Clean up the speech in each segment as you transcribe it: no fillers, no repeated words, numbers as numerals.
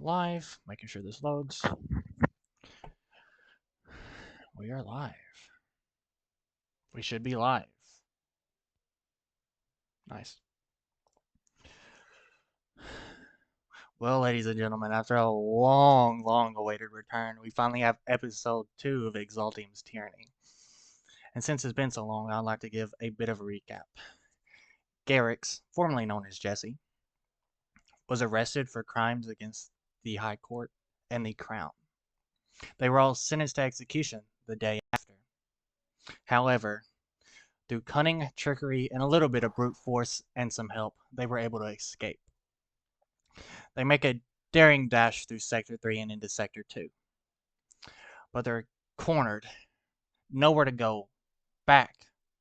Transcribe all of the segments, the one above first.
Live, making sure this loads. We are live. We should be live. Nice. Well, ladies and gentlemen, after a long awaited return, we finally have episode 2 of Xaltium's Tyranny. And since it's been so long, I'd like to give a bit of a recap. Garrix, formerly known as Jesse, was arrested for crimes against the High Court and the Crown. They were all sentenced to execution the day after. However, through cunning, trickery, and a little bit of brute force and some help, they were able to escape. They make a daring dash through Sector 3 and into Sector 2. But they're cornered, nowhere to go, back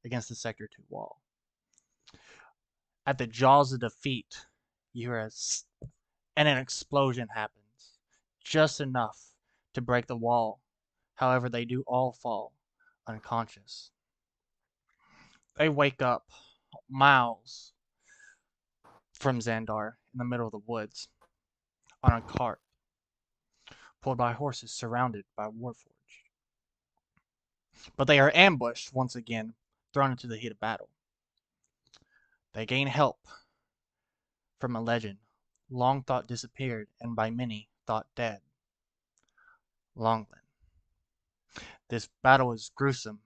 against the Sector 2 wall. At the jaws of defeat, you hear and an explosion happens. Just enough to break the wall. However, they do all fall unconscious. They wake up miles from Xandar in the middle of the woods on a cart, pulled by horses surrounded by Warforged. But they are ambushed once again, thrown into the heat of battle. They gain help from a legend long thought disappeared and by many thought dead, Longland. This battle is gruesome,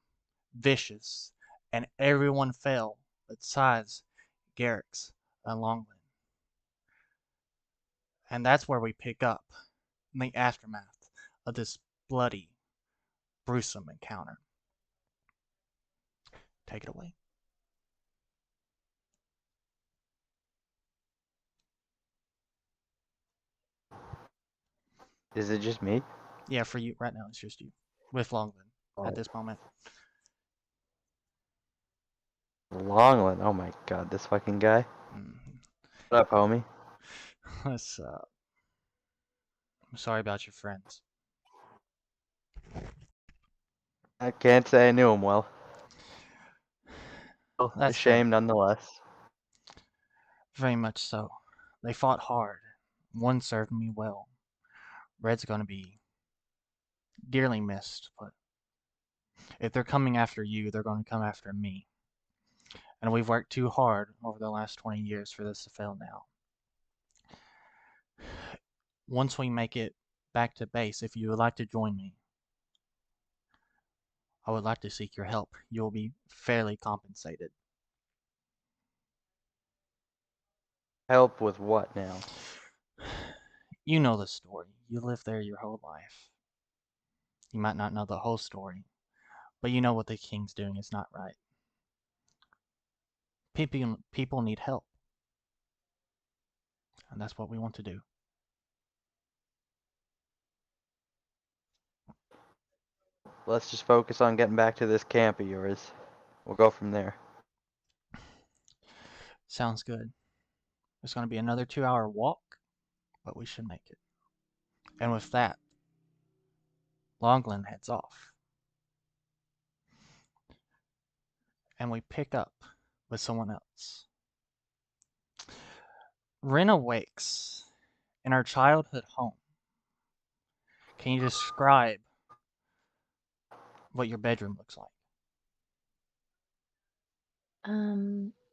vicious, and everyone fell besides Garrix and Longland. And that's where we pick up in the aftermath of this bloody, gruesome encounter. Take it away. Is it just me? Yeah, for you right now, it's just you with Longland at this moment. Longland. Oh my god, this fucking guy. What up, homie? Let's. I'm sorry about your friends. I can't say I knew him well. That's A shame fair. nonetheless. Very much so. They fought hard. One served me well. Red's gonna be dearly missed, but if they're coming after you, they're gonna come after me. And we've worked too hard over the last 20 years for this to fail now. Once we make it back to base, if you would like to join me, I would like to seek your help. You will be fairly compensated. Help with what now? You know the story. You lived there your whole life. You might not know the whole story, but you know what the king's doing is not right. People need help, and that's what we want to do. Let's just focus on getting back to this camp of yours. We'll go from there. Sounds good. It's going to be another 2-hour walk, but we should make it. And with that, Longland heads off. And we pick up with someone else. Rin awakes in her childhood home. Can you describe what your bedroom looks like?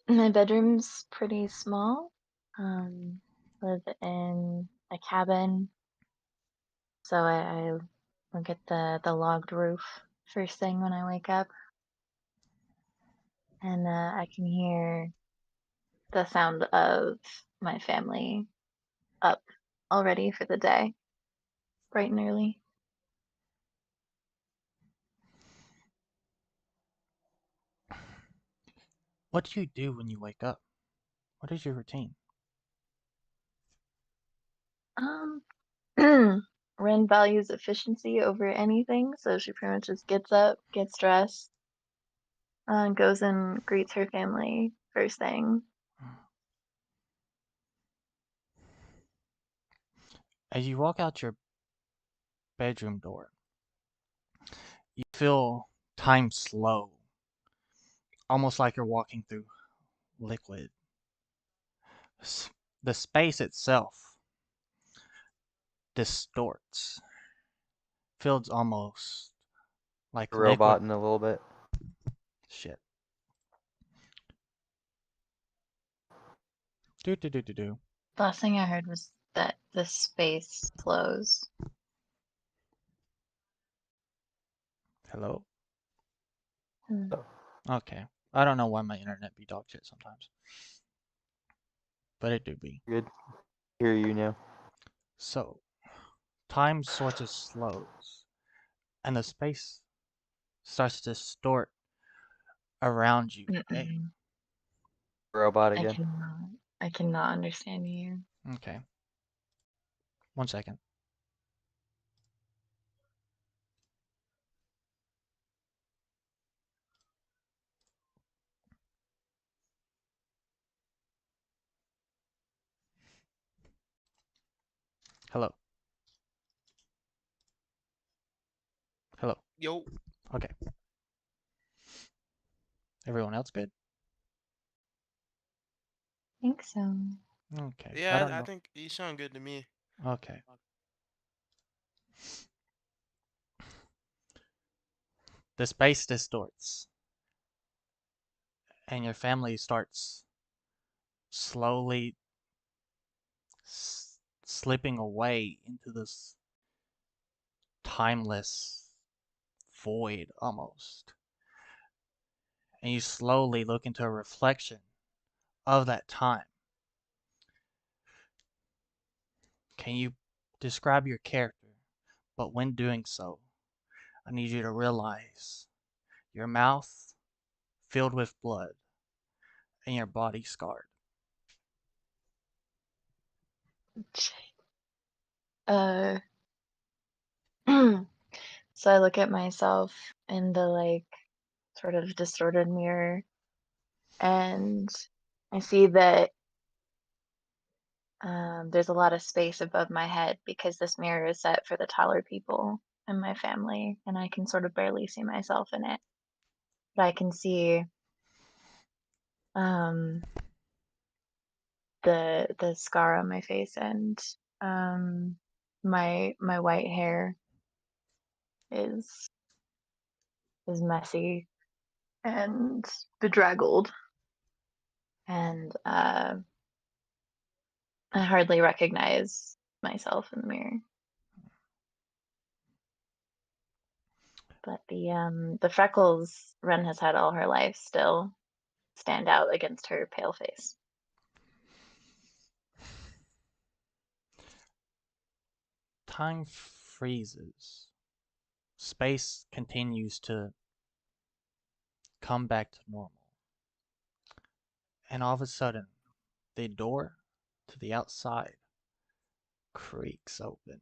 My bedroom's pretty small. Live in a cabin, so I look at the logged roof first thing when I wake up, and I can hear the sound of my family up already for the day, bright and early. What do you do when you wake up? What is your routine? Um, Ren values efficiency over anything, so she pretty much just gets up, gets dressed, goes and greets her family first thing. As you walk out your bedroom door, you feel time slow, almost like you're walking through liquid. The space itself distorts. Feels almost like A liquid robot in a little bit. shit. Do do do do do. The last thing I heard was that the space flows. Hello? Hmm. So, Okay. I don't know why my internet be dog shit sometimes. But it do be. good. Hear you now. So, time sort of slows, and the space starts to distort around you. Hey, Mm-mm. Robot I again. cannot. I cannot understand you. okay. 1 second. Hello. Hello. Yo, Okay. Everyone else good? I think so. Okay. I yeah, don't I know. think you sound good to me. Okay. The space distorts, and your family starts slowly slipping away into this timeless void almost. And you slowly look into a reflection of that time. Can you describe your character? But when doing so, I need you to realize your mouth filled with blood and your body scarred. Uh, so I look at myself in the like sort of distorted mirror, and I see that there's a lot of space above my head because this mirror is set for the taller people in my family, and I can sort of barely see myself in it. But I can see um, the scar on my face, and my white hair is messy and bedraggled, and I hardly recognize myself in the mirror. But the freckles Ren has had all her life still stand out against her pale face. Time freezes. Space continues to come back to normal. And all of a sudden, the door to the outside creaks open.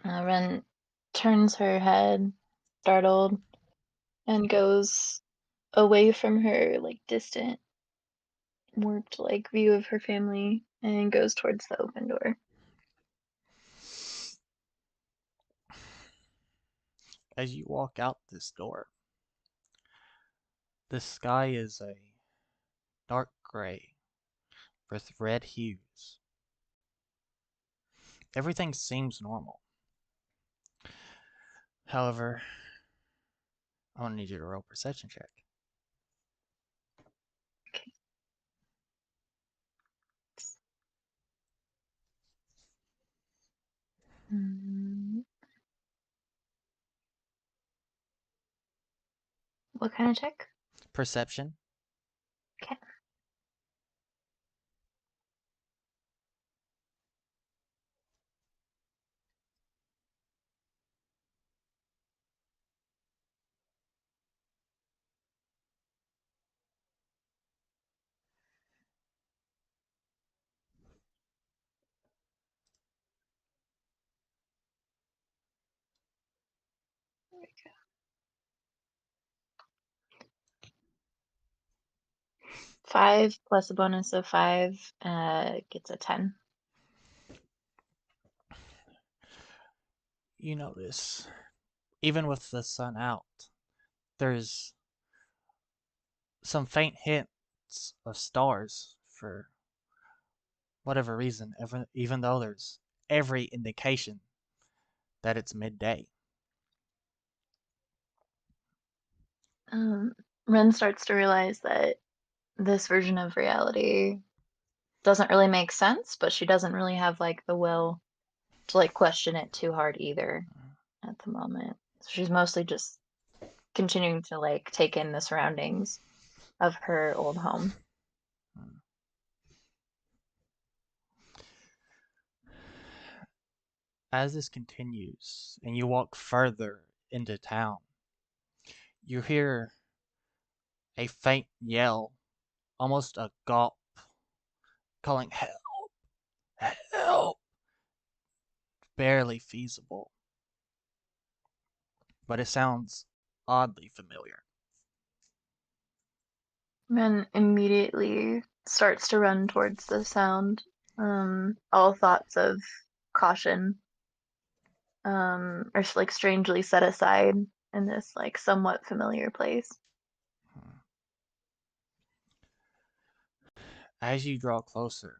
Ren turns her head, startled, and goes away from her like distant, warped like view of her family and goes towards the open door. As you walk out this door, the sky is a dark gray with red hues. Everything seems normal. However, I want to need you to roll a perception check. Mm, what kind of check? Perception. Okay. 5 plus a bonus of 5 gets a 10. You notice, even with the sun out, there's some faint hint lots of stars for whatever reason, even though there's every indication that it's midday. Um, Ren starts to realize that this version of reality doesn't really make sense, but she doesn't really have like the will to like question it too hard either at the moment. So she's mostly just continuing to like take in the surroundings of her old home. As this continues and you walk further into town, you hear a faint yell, almost a gulp, calling help, help, barely feasible, but it sounds oddly familiar. Ren immediately starts to run towards the sound. All thoughts of caution are like strangely set aside in this like somewhat familiar place. As you draw closer,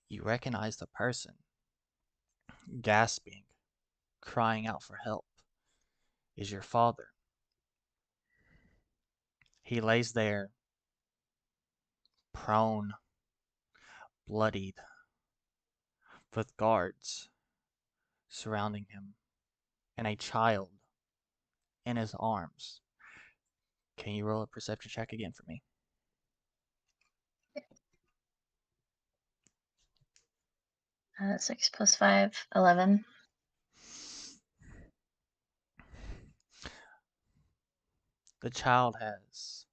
you recognize the person, gasping, crying out for help, is your father. He lays there, prone, bloodied, with guards surrounding him, and a child in his arms. Can you roll a perception check again for me? 6 plus 5, 11. The child has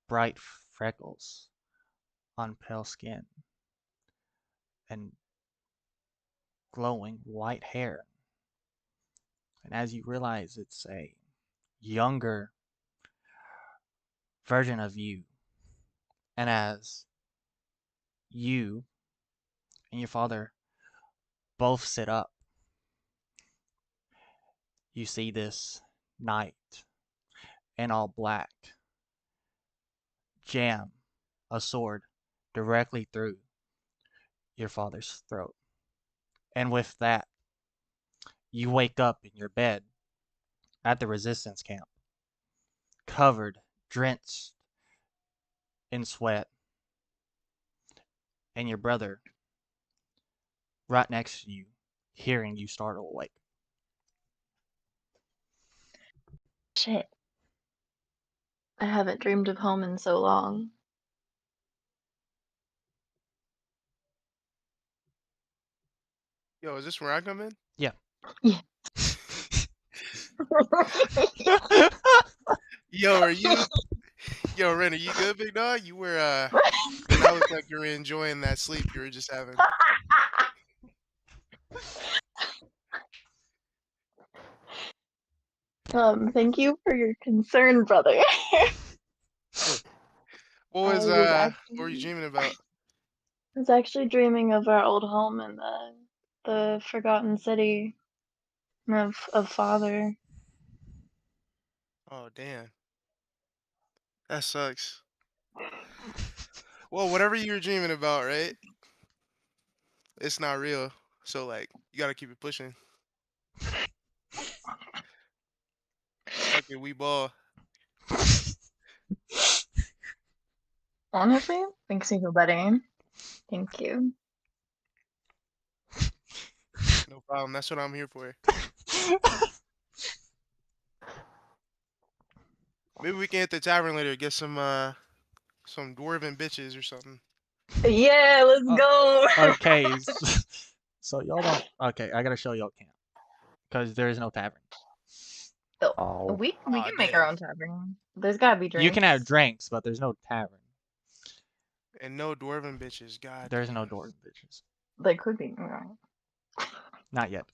bright freckles on pale skin and glowing white hair. And as you realize it's a younger version of you, and as you and your father both sit up, you see this knight in all black jam a sword directly through your father's throat. And with that, you wake up in your bed at the resistance camp, covered, drenched in sweat, and your brother right next to you, hearing you startle awake. Shit. I haven't dreamed of home in so long. Yo, is this where I come in? Yeah. Yeah. Yo, Yo, Ren, are you good, big dog? You were, did not look like you were enjoying that sleep you were just having. Thank you for your concern, brother. I was What were you dreaming about? actually dreaming of our old home in the forgotten city of father. Oh, damn. That sucks. Well, whatever you were dreaming about, right? It's not real. So, like, you gotta keep it pushing. Fuck it, we ball. Honestly, makes me feel better. Thank you. No problem. That's what I'm here for. Maybe we can hit the tavern later, get some dwarven bitches or something. Yeah, let's Oh, go. okay, so y'all don't. Okay, I gotta show y'all camp because there is no tavern. So, Oh, we Ah, can make our damn. own tavern. There's gotta be You can have drinks. drinks, but there's no tavern. And no dwarven bitches. God There's no damn. door, bitches. There could be. Not yet.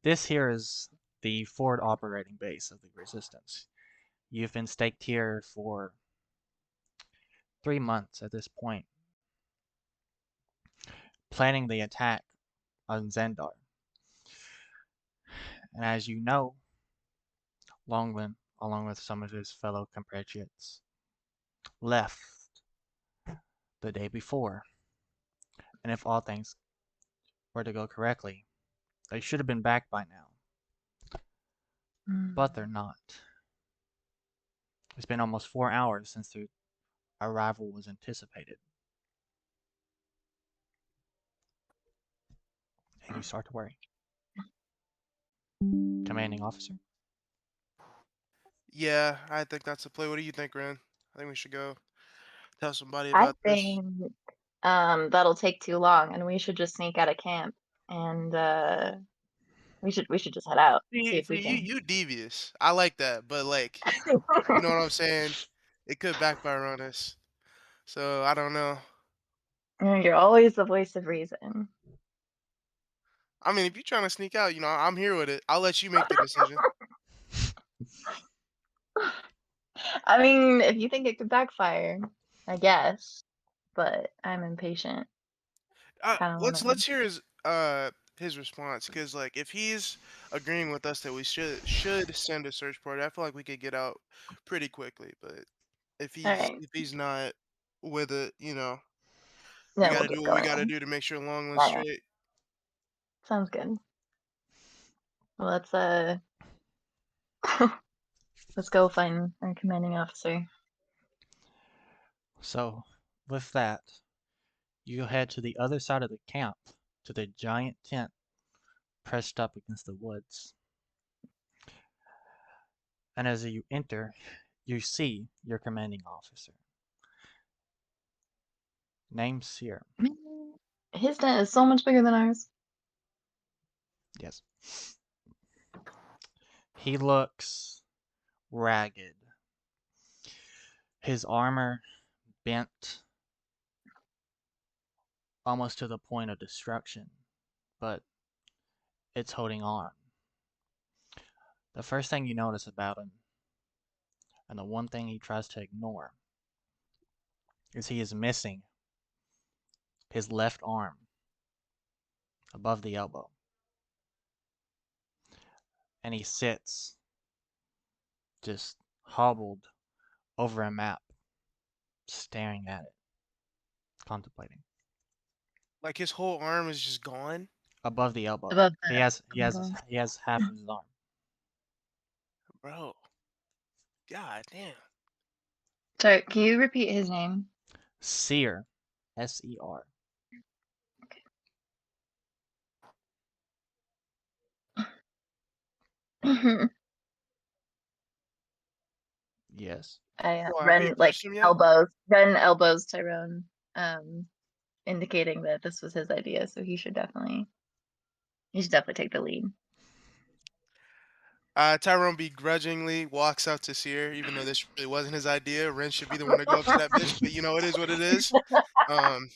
This here is the forward operating base of the Resistance. You've been staked here for 3 months at this point, planning the attack on Zendar. And as you know, Longman along with some of his fellow compatriots, left the day before. And if all things were to go correctly, they should have been back by now. But they're not. It's been almost 4 hours since their arrival was anticipated. And you start to worry. Commanding officer? Yeah, I think that's the play. What do you think, Ren? I think we should go tell somebody I about this. think that'll take too long, and we should just sneak out of camp, and we should just head out, see See, if we see, you can. you devious. I like that, but like, you know what I'm saying? It could backfire on us. So I don't know. You're always the voice of reason. I mean, if you're trying to sneak out, I'm here with it. I'll let you make the decision. I mean, if you think it could backfire, I guess. But I'm impatient. Kind of Let's wanna. let's hear his response, because like if he's agreeing with us that we should send a search party, I feel like we could get out pretty quickly. But if All he's right. if he's not with it, we Then got we'll to do get what we got to going. do to make sure Longland's All right. straight. Sounds good. Well, let's let's go find our commanding officer. So, with that, you head to the other side of the camp, to the giant tent pressed up against the woods. And as you enter, you see your commanding officer, named Seer. Man, his tent is so much bigger than ours. Yes. He looks ragged. His armor bent almost to the point of destruction, but it's holding on. The first thing you notice about him, and the one thing he tries to ignore, is he is missing his left arm above the elbow. And he sits, just hobbled over a map, staring at it, contemplating. Like his whole arm is just gone, Above the elbow. Above He the has he has elbow. he has half of his arm. bro. God damn. Sorry, can you repeat his name? Seer. S-E-R. Yes. I Well, have you run like approached him yet? run elbows Tyrone, indicating that this was his idea, so he should definitely take the lead. Tyrone begrudgingly walks out to Seer, even though this really wasn't his idea. Ren should be the one to go up to that bitch, but it is what it is. Um,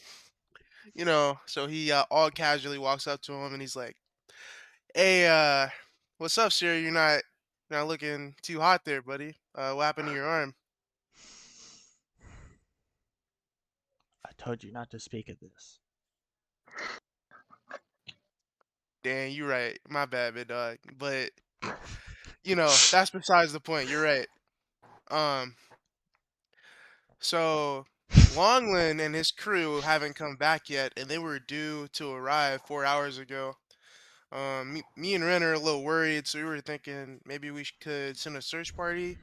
so he all casually walks up to him and he's like, "Hey, what's up, Seer? You're not looking too hot there, buddy. What happened to your arm?" I told you not to speak of this. Damn, you right. My bad, big dog. But that's besides the point. You're right. Um, so Longland and his crew haven't come back yet, and they were due to arrive 4 hours ago. Me and Ren are a little worried, so we were thinking maybe we could send a search party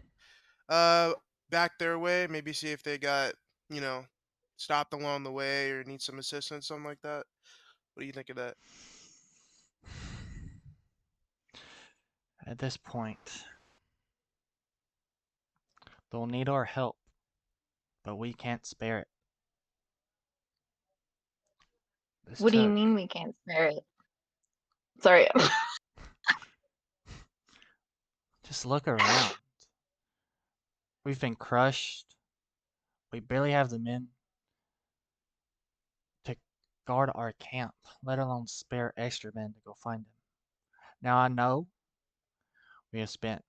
uh back their way. Maybe see if they got you know stopped along the way or need some assistance, something like that. What do you think of that? At this point, they'll need our help, but we can't spare it. This What do you took mean we can't spare it? Sorry. just look around. We've been crushed. We barely have the men to guard our camp, let alone spare extra men to go find him. Now I know we have spent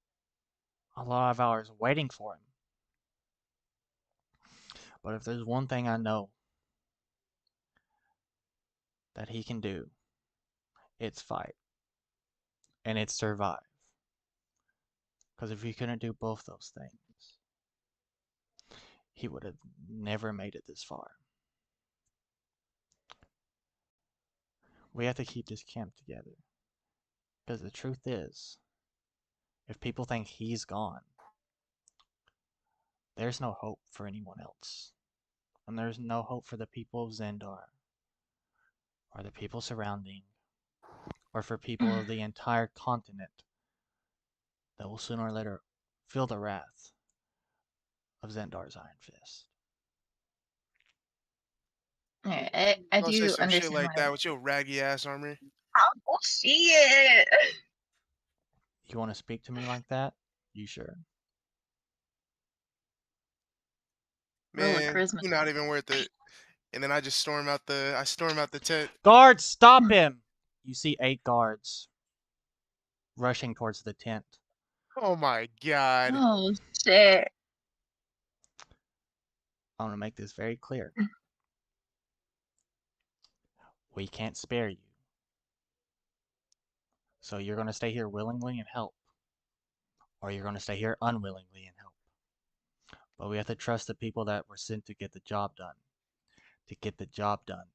a lot of hours waiting for him, but if there's one thing I know that he can do, it's fight and it's survive. Because if he couldn't do both those things, he would have never made it this far. We have to keep this camp together. Because the truth is, if people think he's gone, there's no hope for anyone else. And there's no hope for the people of Zendar, or the people surrounding, or for people of the entire continent that will sooner or later feel the wrath of Zendar's Iron Fist. I Don't say do some shit understand like why. that with your raggy ass armor. Oh shit! You want to speak to me like that? You sure? Roll a Man, charisma you're not check. even worth it. And then I just storm out the tent. Guards, stop him! You see 8 guards rushing towards the tent. Oh my god. Oh shit! I want to make this very clear. We can't spare you. So you're going to stay here willingly and help. Or you're going to stay here unwillingly and help. But we have to trust the people that were sent to get the job done. To get the job done.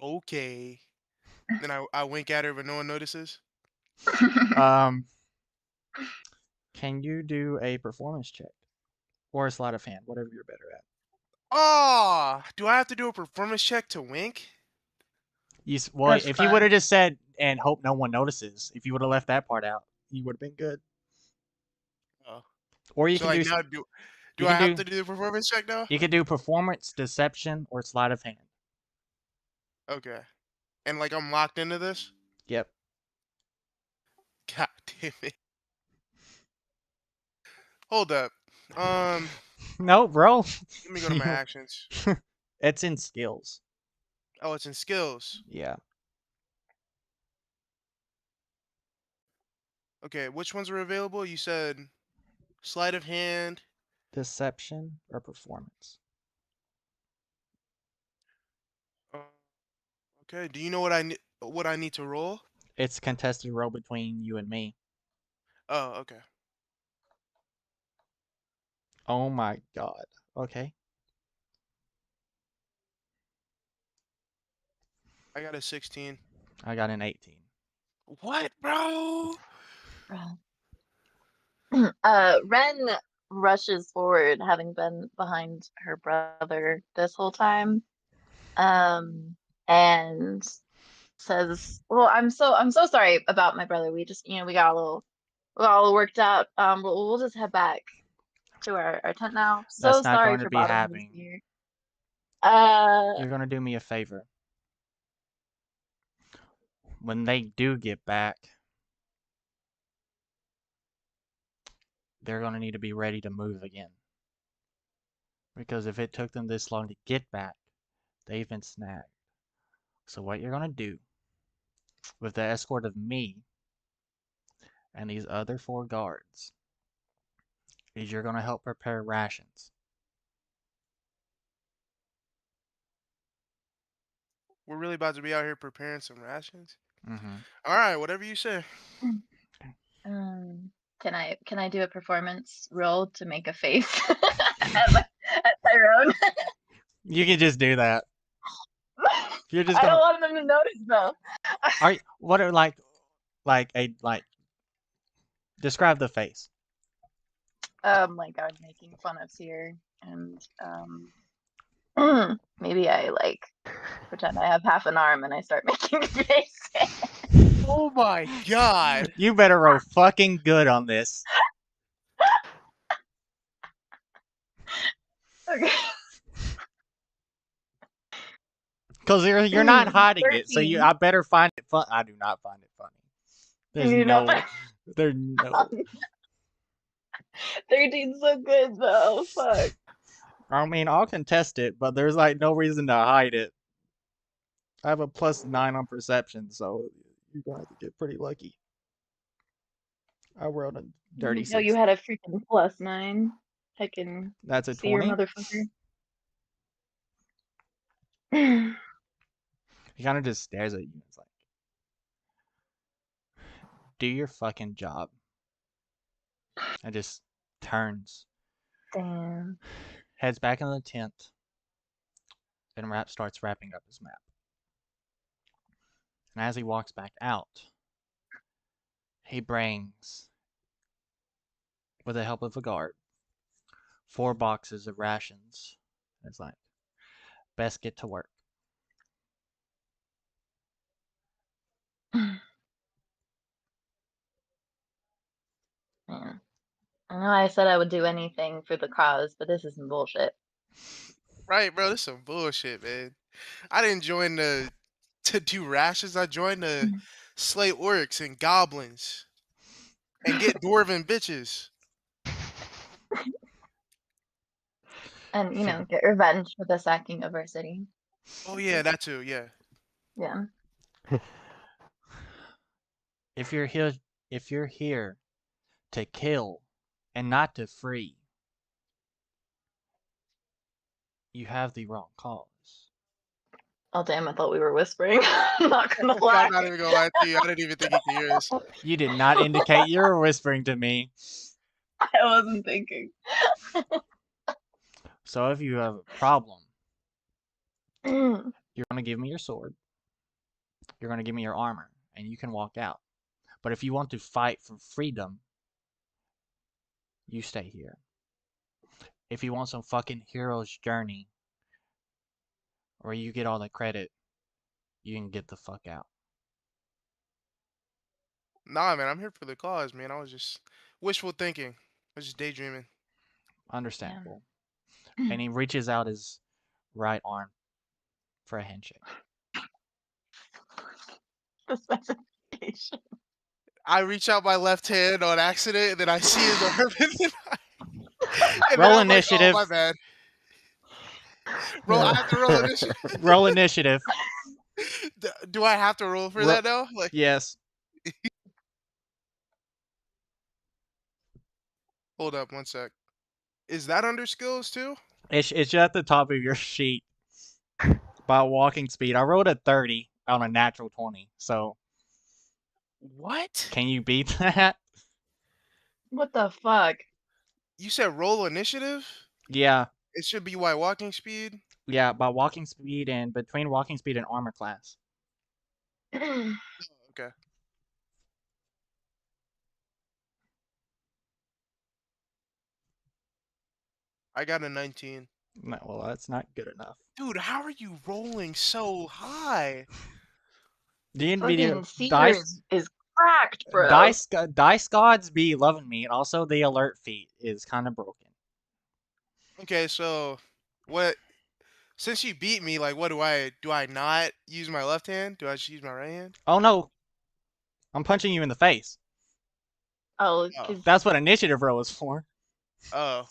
Okay. Then I wink at her, but no one notices. Can you do a performance check? Or a sleight of hand, whatever you're better at. Oh, do I have to do a performance check to wink? Well, That's if you would have fun. just said, and hope no one notices, if you would have left that part out, you would have been good. Oh. Or you So can like do, now you do I can have do, to do the performance check now? you can do performance, deception, or sleight of hand. Okay. And like I'm locked into this? Yep. God damn it. Hold up. No, bro. Let me go to my actions. It's in skills. Oh, it's in skills. Yeah. Okay, which ones were available? You said sleight of hand. Deception or performance. Uh, okay, do you know what I need to roll? It's contested roll between you and me. Oh, okay. Oh my god. Okay. I got a 16. I got an 18. What, bro? Ren rushes forward, having been behind her brother this whole time, and says, "Well, I'm so sorry about my brother. We just, we got we got a little worked out. We'll just head back to our tent now. So That's not sorry going to for be bothering you happening. here. Uh, You're going to do me a favor. When they do get back, they're going to need to be ready to move again. Because if it took them this long to get back, they've been snagged. So what you're going to do, with the escort of me and these other 4 guards, is you're going to help prepare rations. We're really about to be out here preparing some rations. Mm-hmm. All right, whatever you say. can I do a performance roll to make a face at Tyrone? You can just do that. You're just I gonna. don't want them to notice though. What are like describe the face. Like I was making fun of Seer, and maybe I like pretend I have half an arm and I start making faces. Oh my god. You better roll fucking good on this. Okay. Cause you're not hiding it, so 13. I better find it fun. I do not find it funny. There's You know, no, there's no. 13's so good though. Fuck. I mean, I'll contest it, but there's like no reason to hide it. I have a +9 on perception, so you're gonna have to get pretty lucky. I rolled a dirty No, you 6. had a freaking +9. Heckin' That's a Seer 20. motherfucker. He kind of just stares at you. It's like, Do your fucking job. And just turns, Damn. heads back into the tent, and starts wrapping up his map. And as he walks back out, he brings, with the help of a guard, 4 boxes of rations. It's like, best get to work. Man. I know I said I would do anything for the cause, but this is some bullshit. Right, bro. This is some bullshit, man. I didn't join to do rashes. I joined to slay orcs and goblins and get dwarven bitches. And, you know, get revenge for the sacking of our city. Oh yeah, that too. Yeah. Yeah. If you're here to kill and not to free, you have the wrong cause. Oh damn, I thought we were whispering. I'm not gonna lie. I'm not even gonna lie to you. I didn't even think he could hear us. You did not indicate you were whispering to me. I wasn't thinking. So if you have a problem, Mm. you're going to give me your sword, you're going to give me your armor, and you can walk out. But if you want to fight for freedom, you stay here. If you want some fucking hero's journey, where you get all the credit, you can get the fuck out. Nah, man. I'm here for the cause, man. I was just wishful thinking. I was just daydreaming. Understandable. And he reaches out his right arm for a handshake. The specification. I reach out my left hand on accident, and then I see his arm, and then Roll I'm like, "Oh, initiative. my bad." Roll. I have to roll initiative. Roll initiative. Do I have to roll for that now? Like, Yes. hold up, one sec. Is that under skills too? It's just at the top of your sheet. By walking speed. I rolled a 30 on a natural 20. So What? can you beat that? What the fuck? You said roll initiative? Yeah. It should be by walking speed. Yeah, by walking speed and between walking speed and armor class. Okay. I got a 19. No, well, that's not good enough. Dude, how are you rolling so high? The Fucking NVIDIA Sears is cracked, bro. dice gods be loving me, and also the alert feat is kind of broken. Okay, so what? Since you beat me, like, what do I not use my left hand? Do I just use my right hand? Oh no, I'm punching you in the face. Oh, Oh. because That's what initiative roll is for. Oh.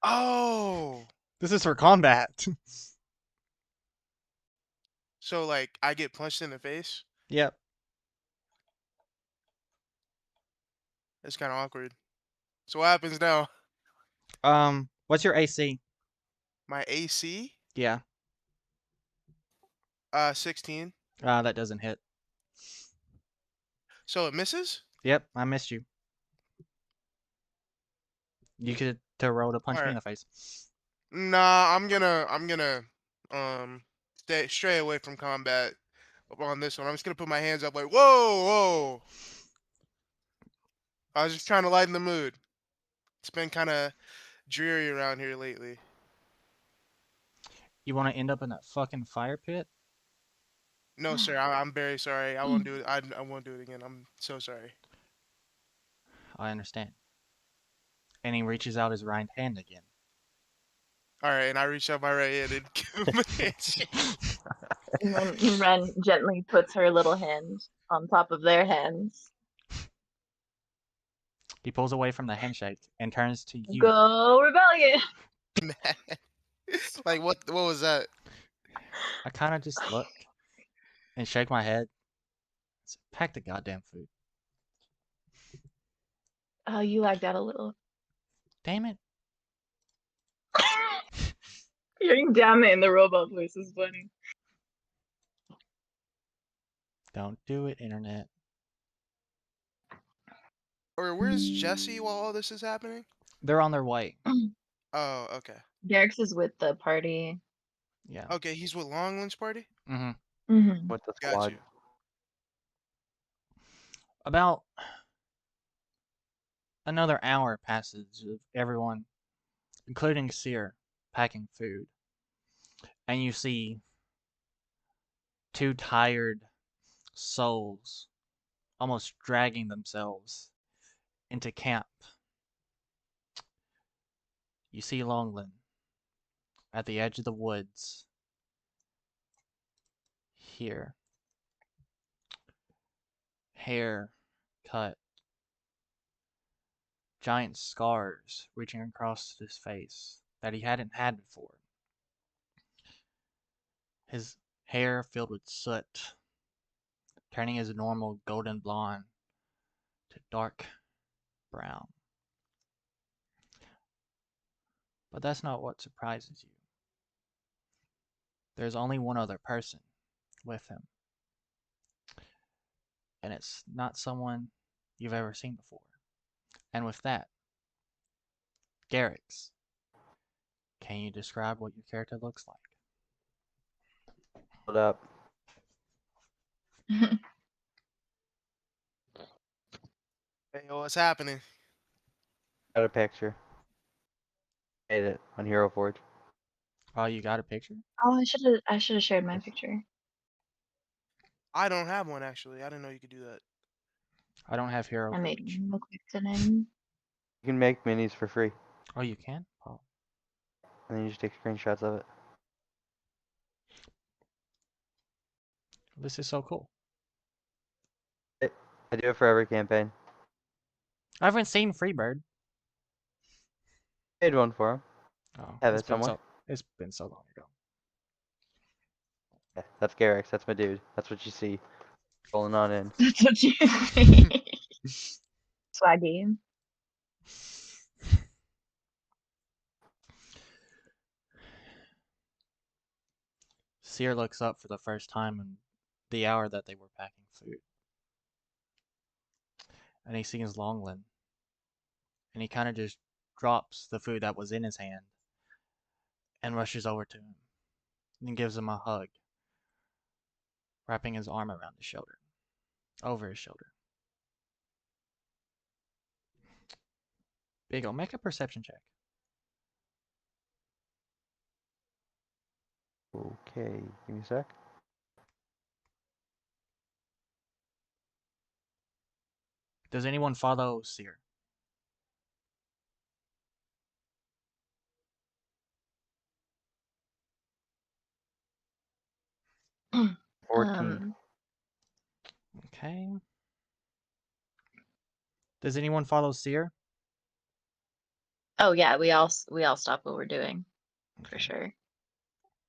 Oh. This is for combat. So like I get punched in the face? Yep. That's kind of awkward. So what happens now? What's your AC? My AC? Yeah. 16. That doesn't hit. So it misses? Yep, I missed you. You could to roll to punch me in Alright. the face. Nah, I'm gonna stray away from combat on this one. I'm just gonna put my hands up like, whoa. I was just trying to lighten the mood. It's been kind of dreary around here lately. You want to end up in that fucking fire pit? No, sir. I'm very sorry. I won't do it. I won't do it again. I'm so sorry. I understand. And he reaches out his right hand again. All right, and I reach out my right hand and give him a handshake. and then Ren gently puts her little hand on top of their hands. He pulls away from the handshake and turns to you. Go Rebellion! Like what was that? I kind of just look and shake my head. Pack the goddamn food. Oh, you lagged out a little. Damn it. Hearing damn it in the robot voice is funny. Don't do it, internet. Or where's Jesse while all this is happening? They're on their way. Oh, okay. Garrix is with the party. Yeah. Okay, he's with Longland's party? Mm-hmm. Hmm. With the Got squad. you. About another hour passes of everyone, including Seer, packing food. And you see two tired souls almost dragging themselves into camp. You see Longland at the edge of the woods here. Hair cut, giant scars reaching across his face that he hadn't had before. His hair filled with soot, turning his normal golden blonde to dark brown. But that's not what surprises you. There's only one other person with him, and it's not someone you've ever seen before. And with that, Garrix, can you describe what your character looks like? Hold up. Hey, what's happening? Got a picture. Made it on Hero Forge. Oh, you got a picture? Oh, I should have shared my Yes. picture. I don't have one actually. I didn't know you could do that. I don't have Hero I made Forge. one real quick today. You can make minis for free. Oh, you can? Oh, And then you just take screenshots of it. this is so cool. I do it for every campaign. I haven't seen Freebird. Made one for him. Oh, Have it somewhere. it's been so long ago. Yeah, that's Garrix. That's my dude. That's what you see. Rolling on in. That's what you see. Swaggy. Seer looks up for the first time in the hour that they were packing food. And he sees Longland. And he kind of just drops the food that was in his hand and rushes over to him and gives him a hug, wrapping his arm around his shoulder, over his shoulder. Big O, make a perception check. Okay, give me a sec. Does anyone follow Seer? um. 14. Okay. Does anyone follow Seer? Oh yeah, we all stop what we're doing for Okay. sure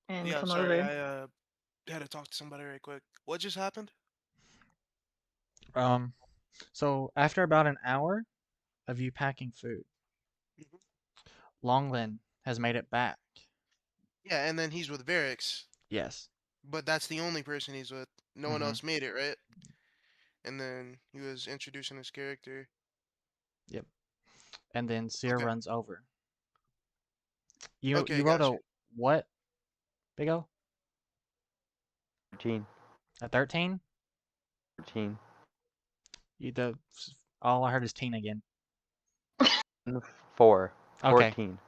and Yeah, come sorry. over. I had to talk to somebody right quick. What just happened? Um, so after about an hour of you packing food, Mhm. Longland has made it back. Yeah, and then he's with Varix, Yes. but that's the only person he's with. No one Mm-hmm. else made it, right? And then he was introducing his character. Yep. And then Seer Okay. runs over. You Okay, wrote got a you. what, Big O? 13. A 13? 13. You the all I heard is teen again. 4. Okay. 14.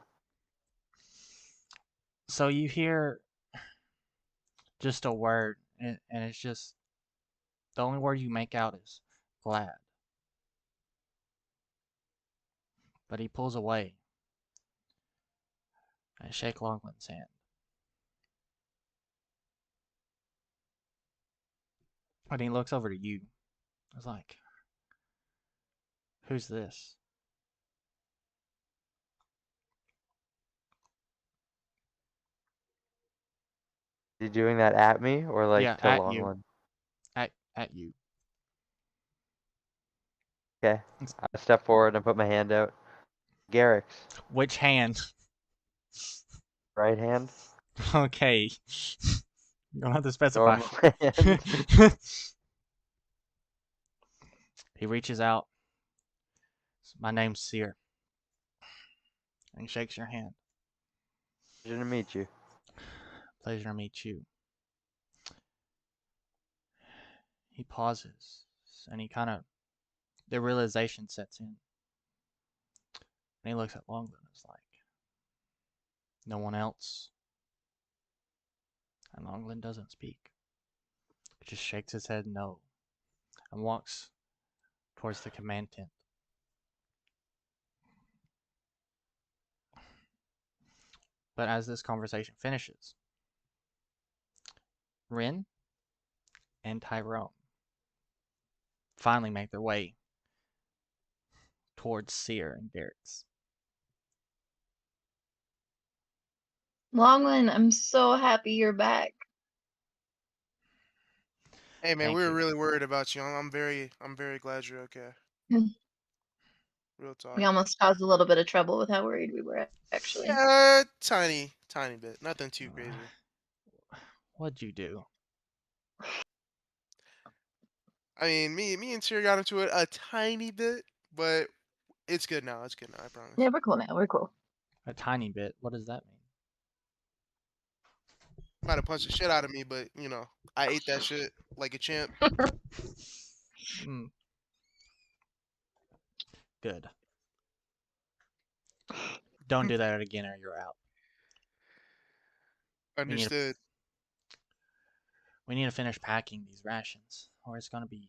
So you hear just a word, and it's just the only word you make out is glad. But he pulls away and shake Longland's hand. And he looks over to you. It's like, who's this? Is he doing that at me or like Yeah, to at you. Longland? At you. Okay. I step forward and put my hand out. Garrix. Which hand? Right hand. Okay. You don't have to specify. Normal hand. He reaches out My name's Seer. And he shakes your hand. Pleasure to meet you. Pleasure to meet you. He pauses, and the realization sets in. And he looks at Longland and is like, no one else? And Longland doesn't speak. He just shakes his head no and walks towards the command tent. But as this conversation finishes, Rin and Tyrone finally make their way towards Seer and Garrett's. Longland, I'm so happy you're back. Hey man, we Thank were you. really worried about you. I'm very glad you're okay. Mm. Real We talk. almost caused a little bit of trouble with how worried we were, actually. Yeah, tiny bit. Nothing too crazy. What'd you do? I mean, me and Tyr got into it a tiny bit, but it's good now. It's good now. I promise. Yeah, we're cool now. We're cool. A tiny bit? What does that mean? Might have punched the shit out of me, but I ate that shit like a champ. Mm, good. Don't do that again or you're out. We need to Understood. we need to finish packing these rations, or it's gonna be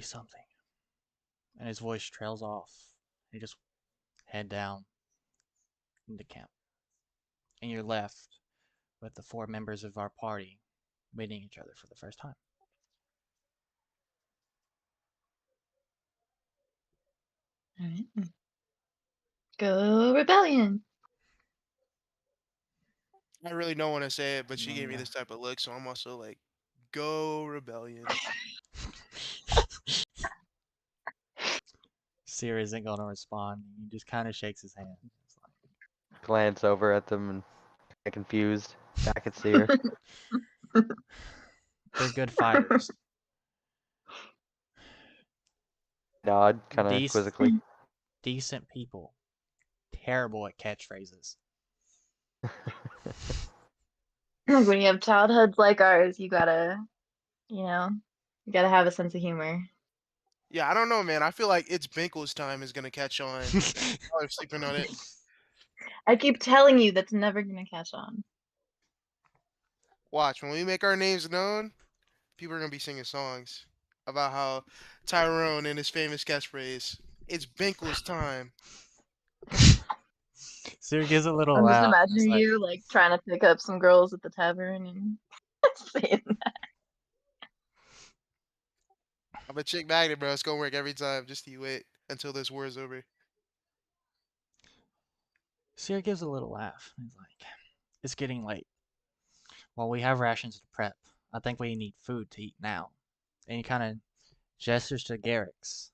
something. And his voice trails off. You just head down into camp. And you're left with the 4 members of our party meeting each other for the first time. All right. Go Rebellion. I really don't want to say it, but she gave me And, this type of look, so I'm also like, go rebellion. Seer isn't going to respond. He just kind of shakes his hand. It's like, Glance over at them and get confused. Back at Seer. they're good fighters. Nod, kind of Dec- quizzically. decent people. Terrible at catchphrases. Like when you have childhoods like ours, you gotta, you know, you gotta have a sense of humor. Yeah, I don't know, man. I feel like it's Binkle's time is gonna catch on. Y'all are sleeping on it. I keep telling you that's never gonna catch on. Watch, when we make our names known, people are gonna be singing songs about how Tyrone and his famous catchphrase, "It's Binkle's time." Seer gives a little I'm just laugh. And it's imagining like, you like trying to pick up some girls at the tavern and saying that. I'm a chick magnet, bro. It's gonna work every time. Just you wait until this war is over. Seer gives a little laugh. He's like, it's getting late. Well, we have rations to prep. I think we need food to eat now. And he kind of gestures to Garrix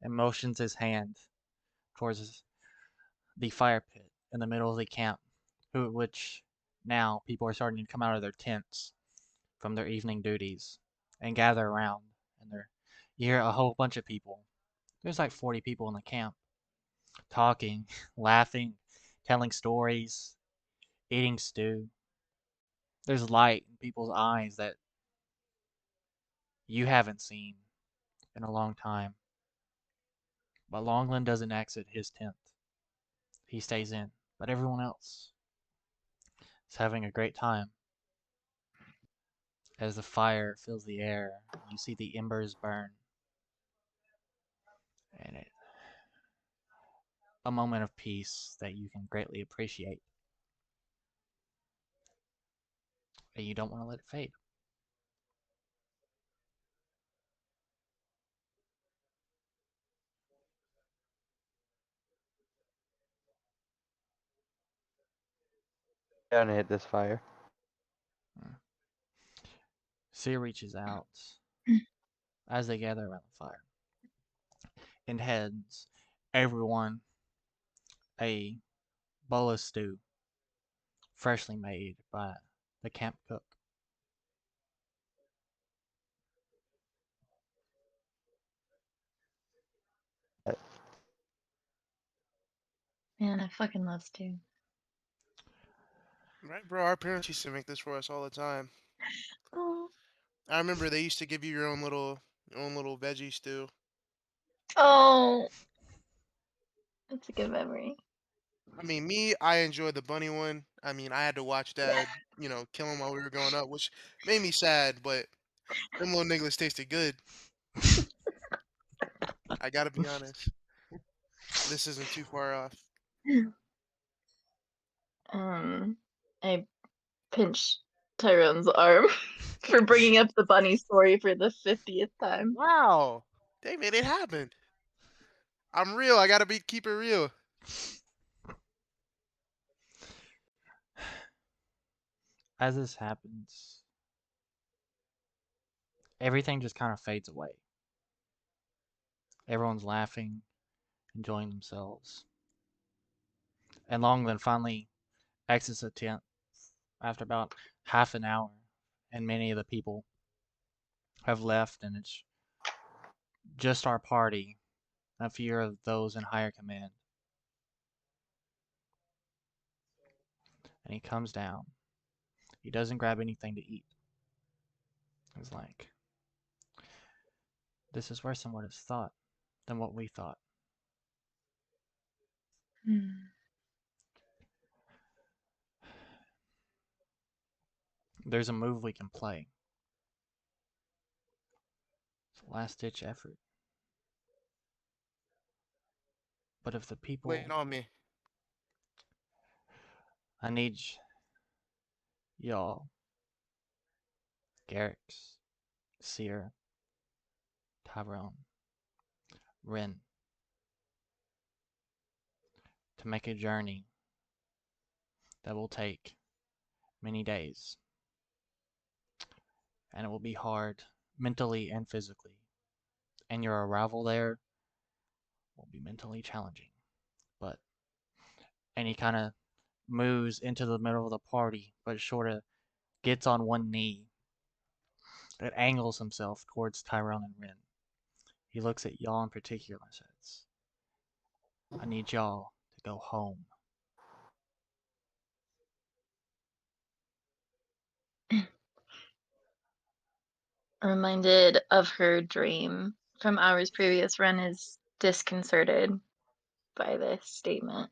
and motions his hand towards the fire pit in the middle of the camp, which now people are starting to come out of their tents from their evening duties and gather around. And you hear a whole bunch of people. There's like 40 people in the camp talking, laughing, telling stories, eating stew. There's light in people's eyes that you haven't seen in a long time. But Longland doesn't exit his tent. He stays in. But everyone else is having a great time. As the fire fills the air, you see the embers burn. And a moment of peace that you can greatly appreciate. And you don't want to let it fade. Down to hit this fire. Seer reaches out as they gather around the fire and heads everyone a bowl of stew, freshly made by the camp cook. Man, I fucking love stew. Right, bro. Our parents used to make this for us all the time. Oh, I remember they used to give you your own little veggie stew. oh, that's a good memory. I mean, I enjoyed the bunny one. I mean, I had to watch Dad, kill him while we were growing up, which made me sad. But them little niggas tasted good. I gotta be honest. This isn't too far off. I pinched Tyrone's arm for bringing up the bunny story for the 50th time. Wow, they made it happen. I'm real. I gotta keep it real. As this happens, everything just kind of fades away. Everyone's laughing, enjoying themselves. And Longland finally exits the tent after about half an hour, and many of the people have left, and it's just our party, a few of those in higher command. And he comes down. He doesn't grab anything to eat. He's like, this is worse than what it's thought, than what we thought. There's a move we can play. It's a last-ditch effort. But if the people... Waiting on me. I need y'all, Garrix, Seer, Tyrone, Ren, to make a journey that will take many days. And it will be hard, mentally and physically. And your arrival there will be mentally challenging. And he kind of moves into the middle of the party, but sort of gets on one knee. It angles himself towards Tyrone and Ren. He looks at y'all in particular and says, I need y'all to go home. Reminded of her dream from hours previous, Ren is disconcerted by this statement.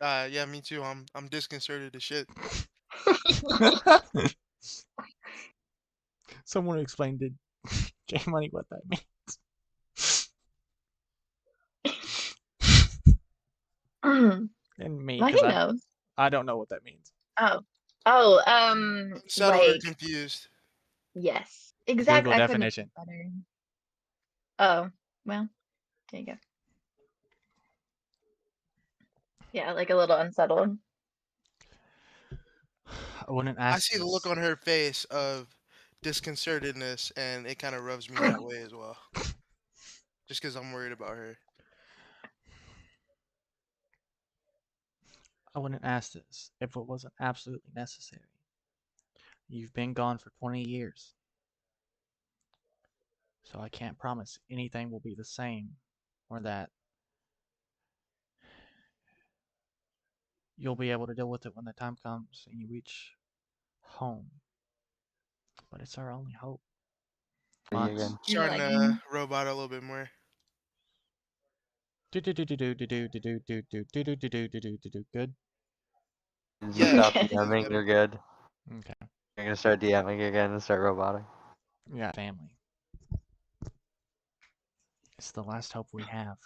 Yeah, me too. I'm disconcerted as shit. Someone explained to J Money what that means. And me, Well, because he knows. I don't know what that means. Unsettled or Like, confused. yes, exactly. Google I couldn't have definition. said better. Oh, well, there you go. Yeah, like a little unsettled. I wouldn't I ask see the look this. on her face of disconcertedness, and it kind of rubs me that way as well. Just because I'm worried about her. I wouldn't ask this if it wasn't absolutely necessary. You've been gone for 20 years. So I can't promise anything will be the same, or that you'll be able to deal with it when the time comes and you reach home. But it's our only hope. See you Months. again. You're Starting to lagging. robot a little bit more. Good. Did you Yeah, stop Yes. DMing? You're good. Okay. You're gonna start DMing again and start roboting. We got family. It's the last hope we have.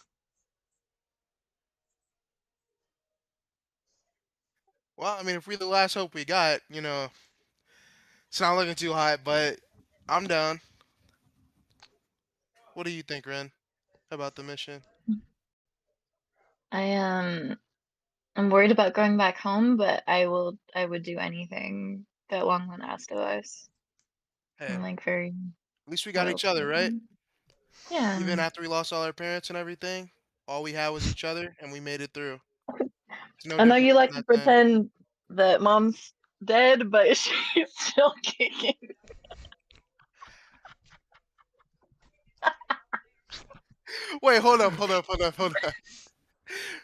Well, I mean, if we're the last hope we got, it's not looking too hot, but I'm down. What do you think, Ren, about the mission? I'm worried about going back home, but I would do anything that Longland asked of us. Hey, I'm like very at least we got loyal each to other, right? him. Yeah. Even after we lost all our parents and everything, all we had was each other, and we made it through. It's no I know different you like than to that time. pretend that mom's dead, but she's still kicking. Wait, hold up, hold up, hold up, hold up.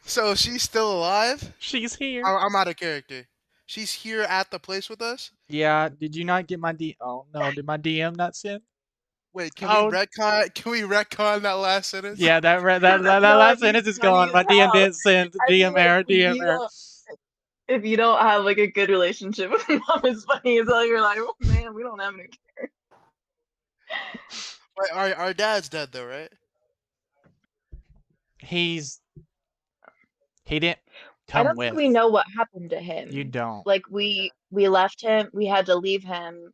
So she's still alive? She's here. I'm out of character. She's here at the place with us? Yeah, did you not get my D? Oh no, did my DM not send? Wait, can we Oh, retcon? Can we retcon that last sentence? yeah, that No, last that'd be sentence is funny gone. as My DM hell. didn't send. I feel DM like error, DM error. if you don't have like a good relationship with mom, it's funny as hell. You're like, oh man, we don't have any. Wait, our dad's dead though, right? He's he didn't I come don't think with. we know what happened to You him. don't. Like we left him. We had to leave him,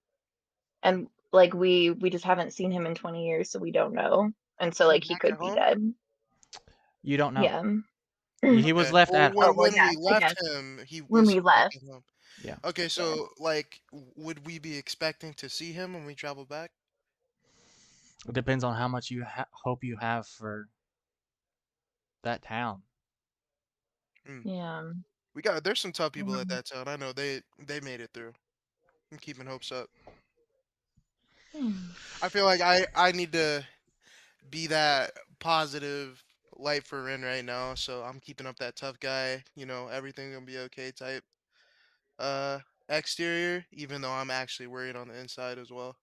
and like we just haven't seen him in 20 years, so we don't know. And so Is he like he back at could be home? dead. You don't know. Yeah. He was Okay. left Well, at Oh home. well, when yeah, we I left guess him, he when was we back left. at home. Yeah. Okay, Yeah. so like, would we be expecting to see him when we travel back? It depends on how much you hope you have for that town. Hmm. Yeah. There's some tough people at Mm. that town. I know they made it through. I'm keeping hopes up. Hmm. I feel like I need to be that positive light for Ren right now, so I'm keeping up that tough guy, everything gonna be okay type uh exterior, even though I'm actually worried on the inside as well.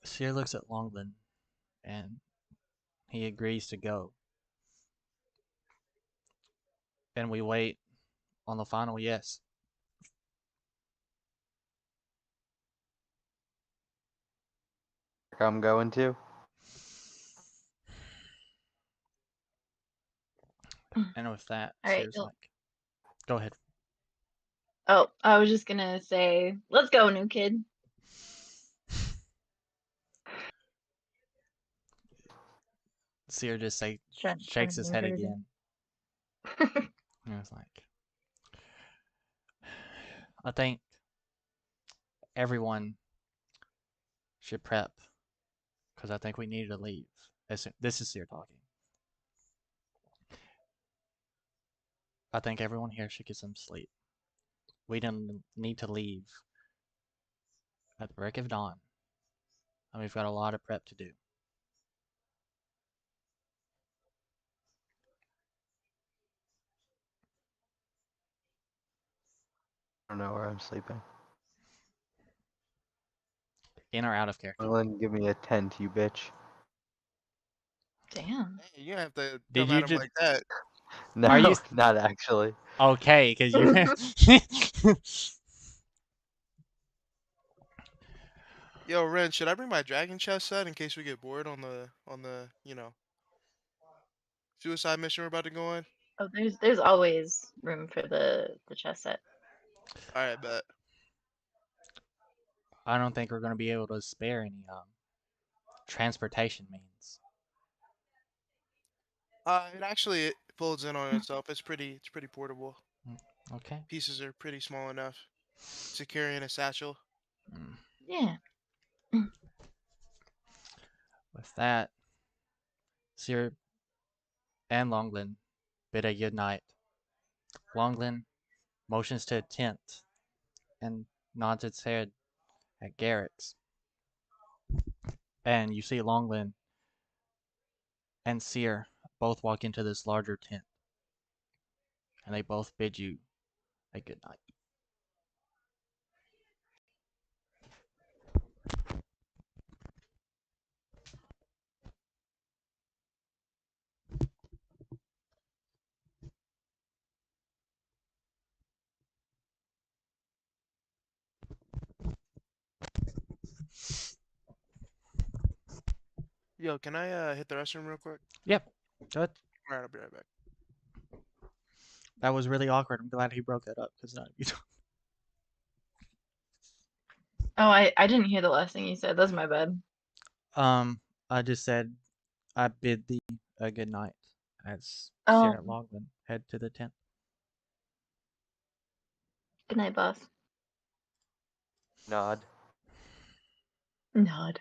Sear looks at Longland and he agrees to go. And we wait on the final yes. I'm going to. And with that, All right. Sear's like, go ahead. Oh, I was just gonna say, let's go, new kid. Sear just Trying shakes to his be head encouraging. again. And it's like, I think everyone should prep because I think we need to leave. This is Sear talking. I think everyone here should get some sleep. We don't need to leave at the break of dawn. And we've got a lot of prep to do. I don't know where I'm sleeping. In or out of character. Well, give me a tent, you bitch. Damn. Hey, you have to Did come you at him just... like that. Are you... No, not actually. Okay, because you... Yo, Ren, should I bring my dragon chest set in case we get bored on the suicide mission we're about to go on? Oh, there's always room for the chess set. All right, bet. I don't think we're going to be able to spare any transportation means. It folds in on itself. It's pretty portable. Okay. Pieces are pretty small enough to carry in a satchel. Mm. Yeah. With that, Sear and Longland bid a good night. Longland motions to a tent and nods its head at Garrett's. And you see Longland and Sear both walk into this larger tent. And they both bid you a good night. Yo, can I hit the restroom real quick? Yep. Good. All right, I'll be right back. That was really awkward. I'm glad he broke that up because none of you. Oh, I didn't hear the last thing you said. That's my bad. I just said I bid thee a good night as Oh, Sear and Longland head to the tent. good night, boss. Nod. Nod.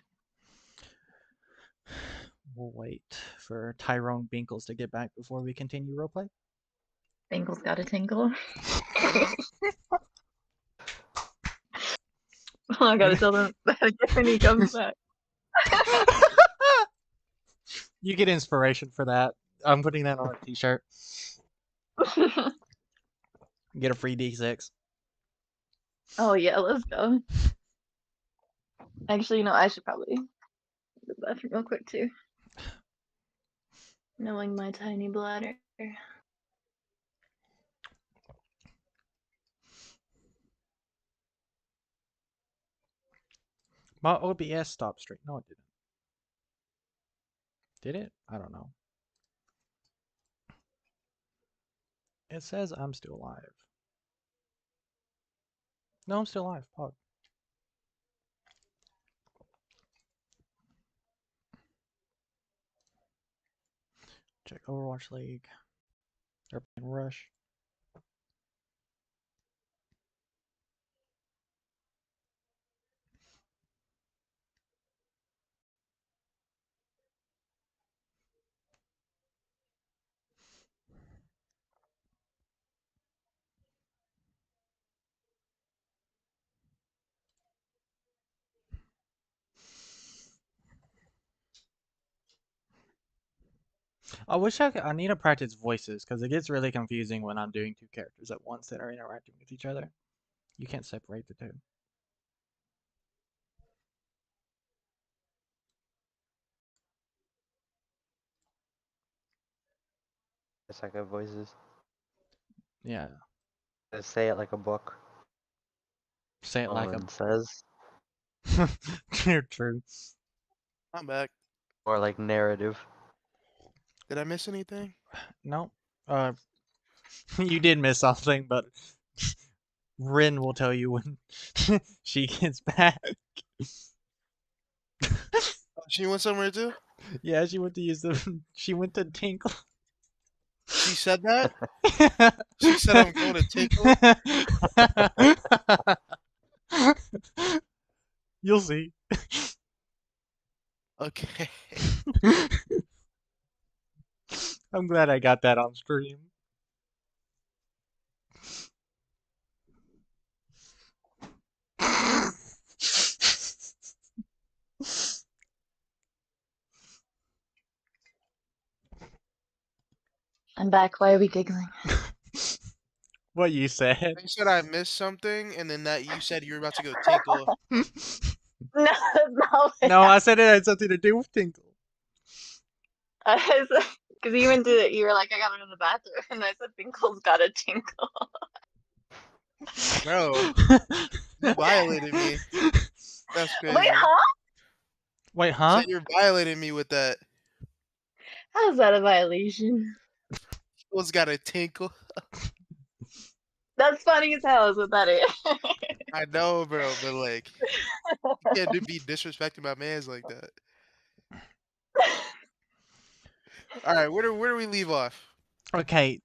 We'll wait for Tyrone Binkles to get back before we continue roleplay. Bengals got a tingle. I gotta tell them that again when he comes back. You get inspiration for that. I'm putting that on a t-shirt. Get a free D6. Oh yeah, let's go. Actually, you know, I should probably go to the bathroom real quick too. Knowing my tiny bladder. My OBS stopped straight. No, it didn't. Did it? I don't know. It says I'm still alive. No, I'm still alive. Pog. Check Overwatch League. They're playing Rush. I wish I need to practice voices because it gets really confusing when I'm doing two characters at once that are interacting with each other. You can't separate the two. It's like a voices. Yeah. Just say it like a book. Say it like a. Nolan says. True. I'm back. Or like narrative. Did I miss anything? No. You did miss something, but Rin will tell you when she gets back. Oh, she went somewhere too? Yeah, she went to use the. She went to Tinkle. She said that? She said I'm going to Tinkle? You'll see. Okay. I'm glad I got that on stream. I'm back. Why are we giggling? What you said. You said I missed something, and then that you said you were about to go Tinkle. No, that's not what No, I said it had something to do with Tinkle. because you went to, you were like, I gotta go to the bathroom, and I said, Tinkle's got a tinkle. Bro, you violated me. That's crazy. Wait, huh? Wait, You huh? said you're violating me with that. How's that a violation? Tinkle's got a tinkle. That's funny as hell, is what that is. I know, bro, but like, you can't be disrespecting my mans like that. All right, where do we leave off? Okay.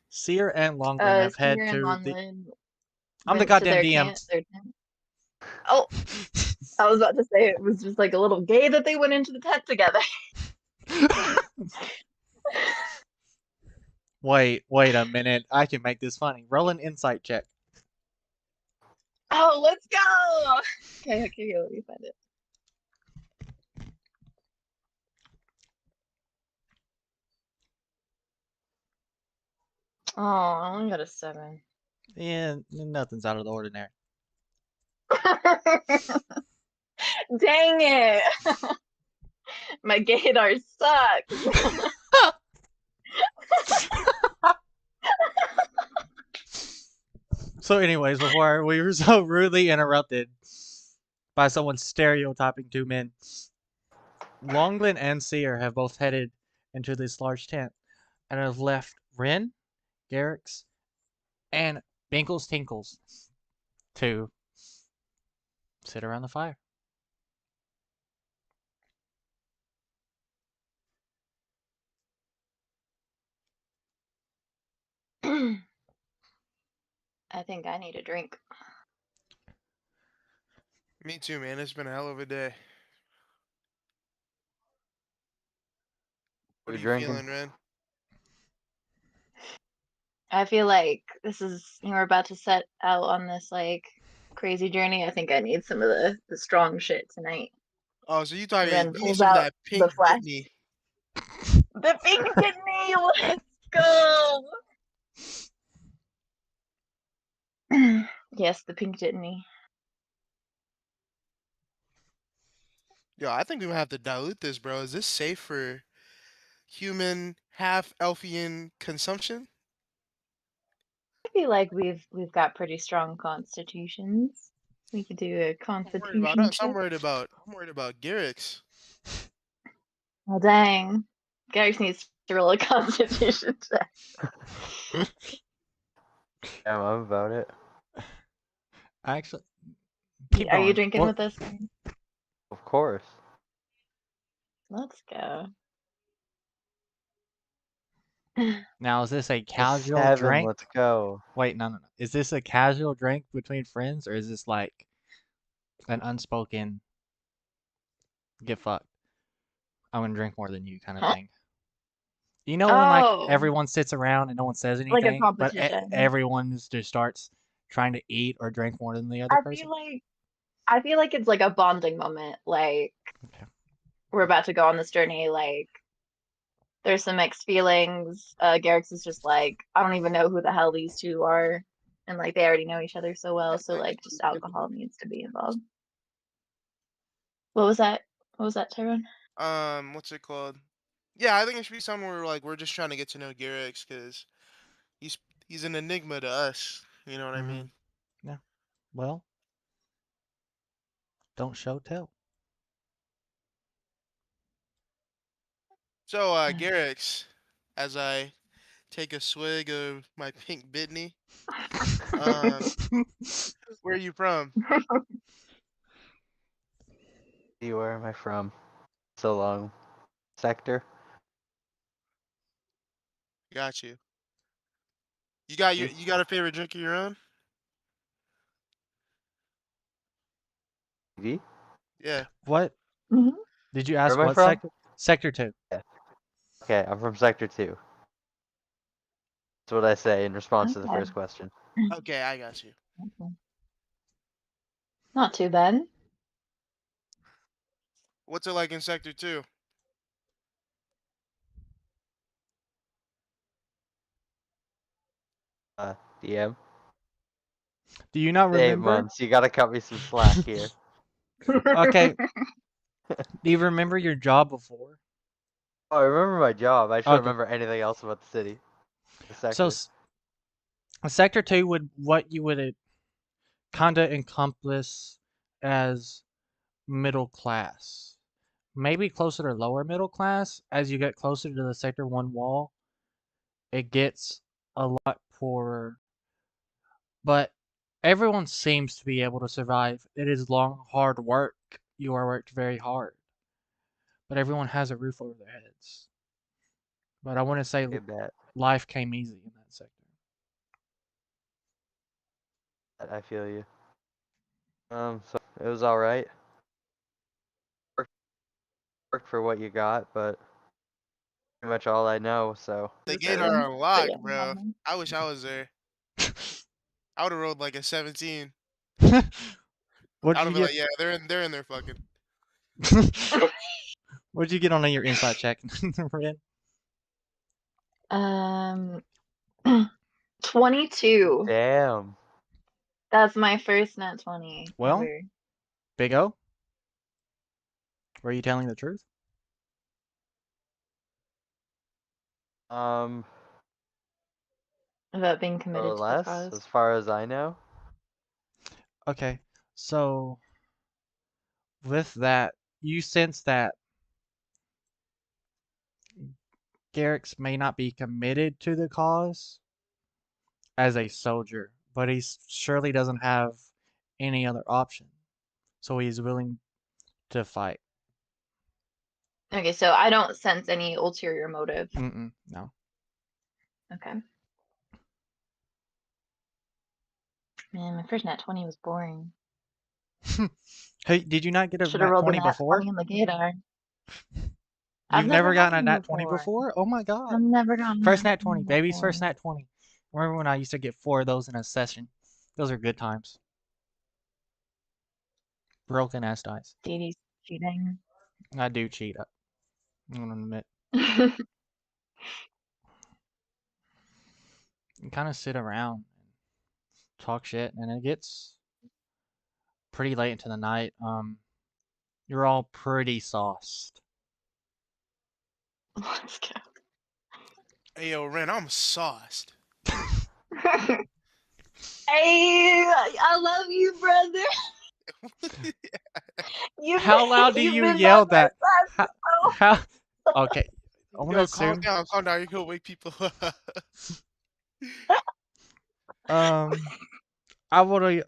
Seer and Longland have Seer head and to the. Longland I'm the went to goddamn their DM. their tent. Oh, I was about to say it was just like a little gay that they went into the tent together. Wait a minute. I can make this funny. Roll an insight check. Oh, let's go! Okay, let me find it. Oh, I only got a 7. Yeah, nothing's out of the ordinary. Dang it! My gaydar sucks. So, anyways, before we were so rudely interrupted by someone stereotyping two men, Longland and Seer have both headed into this large tent and have left Rin, Garrix, and Binkles Tinkles to sit around the fire. I think I need a drink. Me too, man. It's been a hell of a day. What We are you drinking? feeling, Ren? I feel like this is, we're about to set out on this like crazy journey. I think I need some of the strong shit tonight. Oh, so And then you need pulls some of out that the pink flash. Bitney. The pink kidney. Let's go. Yes, the pink kidney. Yo, I think we might have to dilute this, bro. Is this safe for human half elfian consumption? I feel like we've got pretty strong constitutions. We could do a I'm worried about constitution us. check. I'm worried about Garrix. Well, dang. Garrix needs to roll a constitution check. Yeah, I'm about it. Actually, keep Are you going. drinking Well, with us? Of course. Let's go. now is this a A casual 7. drink? Let's go. Wait, no. Is this a casual drink between friends, or is this like an unspoken get fucked? I'm gonna drink more than you kind of thing. You know when like Oh, everyone sits around and no one says like a anything, but competition. everyone just starts trying to eat or drink more than the other I person? feel like I feel like it's like a bonding moment. Like Okay. we're about to go on this journey. Like there's some mixed feelings. Garrix is just like, I don't even know who the hell these two are, and like they already know each other so well. So like, just alcohol needs to be involved. What was that? What was that, Tyrone? What's it called? Yeah, I think it should be something where like we're just trying to get to know Garrix because he's he's an enigma to us. You know what I Mm-hmm. mean? Yeah. Well, don't show tell. So, Garrix, as I take a swig of my pink Bitney, um, where are you from? See, where am I from? So long. Sector? Got you. See? You got a favorite drink of your own? TV? Yeah. What? Mhm. Did you Where ask am I what from? sector? Sector 2. Yeah. Okay, I'm from Sector 2. That's what I say in response to the Okay. first question. Okay, I got you. Okay. Not too bad. What's it like in Sector 2? DM? Do you not 8 remember? months. You gotta cut me some slack here. Okay. Do you remember your job before? Oh, I remember my job. I just don't Okay. remember anything else about the city. The So sector. Sector 2 would what you would kind of encompass as middle class. Maybe closer to lower middle class. As you get closer to the Sector 1 wall, it gets a lot poorer. But everyone seems to be able to survive. It is long, hard work. You are worked very hard. But everyone has a roof over their heads. But I want to say I bet. life came easy in that sector. I feel you. So it was alright. Worked for what you got, but pretty much all I know, so. The Just gate are but yeah, unlocked, bro. nothing. I wish I was there. I would have rolled like a 17. What I did would you have been get? like, yeah, they're in there fucking. What did you get on your insight check, Red? Um, 22. Damn. That's my first nat 20 Well, ever. Big O, were you telling the truth? Um, About being or committed to the less, cause. as far as I know. Okay, so with that, you sense that Garrix may not be committed to the cause as a soldier, but he surely doesn't have any other option. So he's willing to fight. Okay, so I don't sense any ulterior motive. No. Okay. Man, my first nat 20 was boring. Hey, did you not get a Should have nat rolled the 20 nat before? 20 in the gator. You've I've never never had gotten a one nat 20 before. before? Oh my god. I've never gotten First nat nat 20, 20 baby's before. first nat 20. Remember when I used to get 4 of those in a session? Those are good times. Broken ass dice. DD cheating. I do cheat. I'm gonna admit. You kind of sit around and talk shit, and it gets pretty late into the night. You're all pretty sauced. Let's go. Hey, yo, Ren, I'm sauced. Hey, I love you, brother. How loud do You've you been by yell my that? side for How? Okay, I'm gonna Yo, calm assume. down, calm down. You can wake people up. Um, I wanna.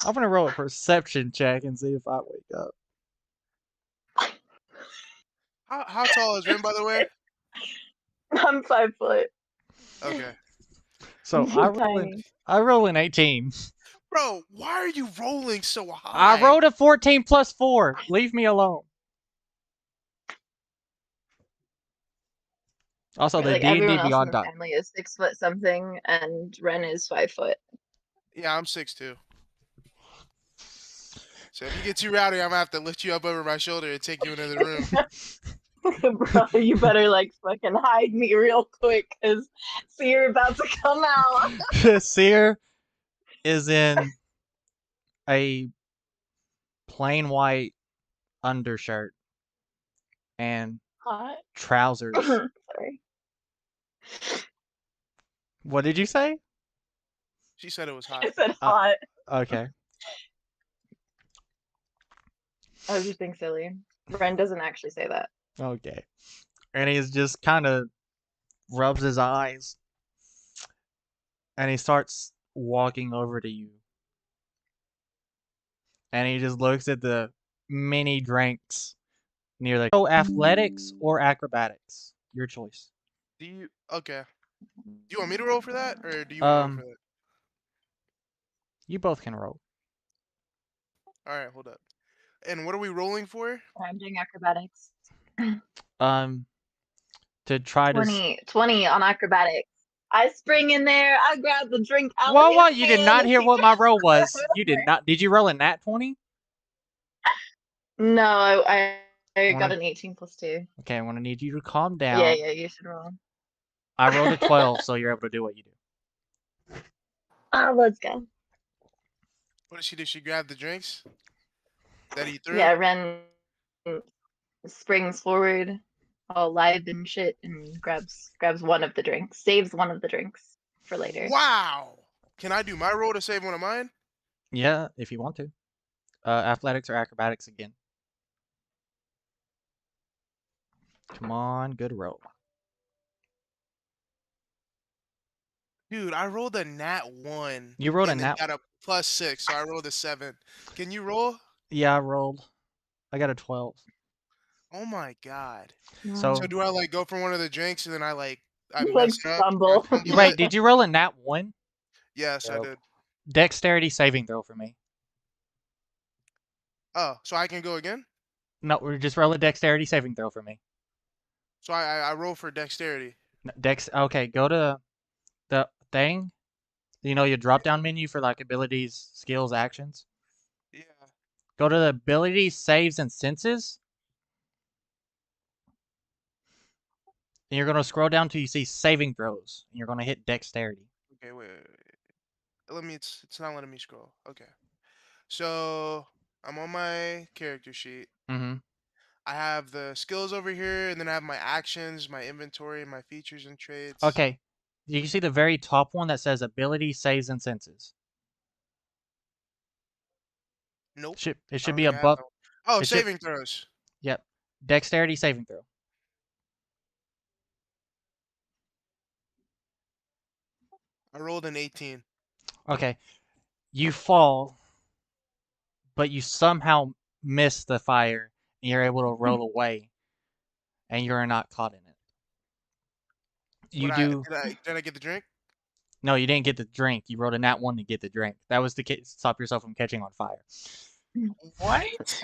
I'm gonna roll a perception check and see if I wake up. How tall is Ren, by the way? I'm 5 foot. Okay. So Tiny. I roll an 18. Bro, why are you rolling so I high? rolled a 14 plus 4. Leave me alone. Also, the Like D&D everyone else in Beyond the dot. family is 6 foot something, and Ren is 5 foot. Yeah, I'm 6'2". So if you get too rowdy, I'm gonna have to lift you up over my shoulder and take you into the room. Bro, you better like fucking hide me real quick, cause see you're about to come out. Seer is in a plain white undershirt and Hot. trousers. Sorry. What did you say? She said it was hot. I said Uh, hot. Okay. I was just being silly. Ren doesn't actually say that. Okay. And he's just kind of rubs his eyes and he starts walking over to you. And he just looks at the mini drinks near the. Oh, athletics or acrobatics? Your choice. Do you okay? Do you want me to roll for that, or do you want to roll for that? You both can roll. All right, hold up. And what are we rolling for? I'm doing acrobatics. To try to. 20 on acrobatics. I spring in there. I grab the drink out of Whoa! his You did hand not as hear he what my drives roll was. You did over. not. Did you roll a nat 20? No, I got Wanna- an 18 plus 2. Okay, I'm gonna need you to calm down. Yeah, you should roll. I rolled a 12, so you're able to do what you do. Let's go. What did she do? She grabbed the drinks that he threw. Yeah, Ren springs forward, all live and shit, and grabs one of the drinks. Saves one of the drinks for later. Wow. Can I do my roll to save one of mine? Yeah, if you want to. Athletics or acrobatics again. Come on, good roll. Dude, I rolled a nat 1. You rolled a and it nat. got a +6, so I rolled a 7. Can you roll? Yeah, I rolled. I got a 12. Oh my god. So, So do I like go for one of the drinks and then I like mess it up? stumble. I fumble wait, it? did you roll a nat 1? Yes, I Nope. did. Dexterity saving throw for me. Oh, so I can go again? No, we're just roll a dexterity saving throw for me. So I roll for dexterity. Okay, go to the thing. You know your drop down menu for like abilities, skills, actions. Yeah. Go to the abilities, saves, and senses. And you're gonna scroll down till you see saving throws. And you're gonna hit dexterity. Okay, wait. Let me. It's not letting me scroll. Okay. So I'm on my character sheet. Mm-hmm. I have the skills over here, and then I have my actions, my inventory, my features and traits. Okay. You can see the very top one that says ability, saves, and senses. Nope. It I should don't be think I have above. that one. Oh, It should. saving throws. Yep. Dexterity saving throw. I rolled an 18. Okay. You fall, but you somehow miss the fire, and you're able to roll away, and you're not caught in it. You do. Did I get the drink? No, you didn't get the drink. You rolled a nat 1 to get the drink. That was to stop yourself from catching on fire. What?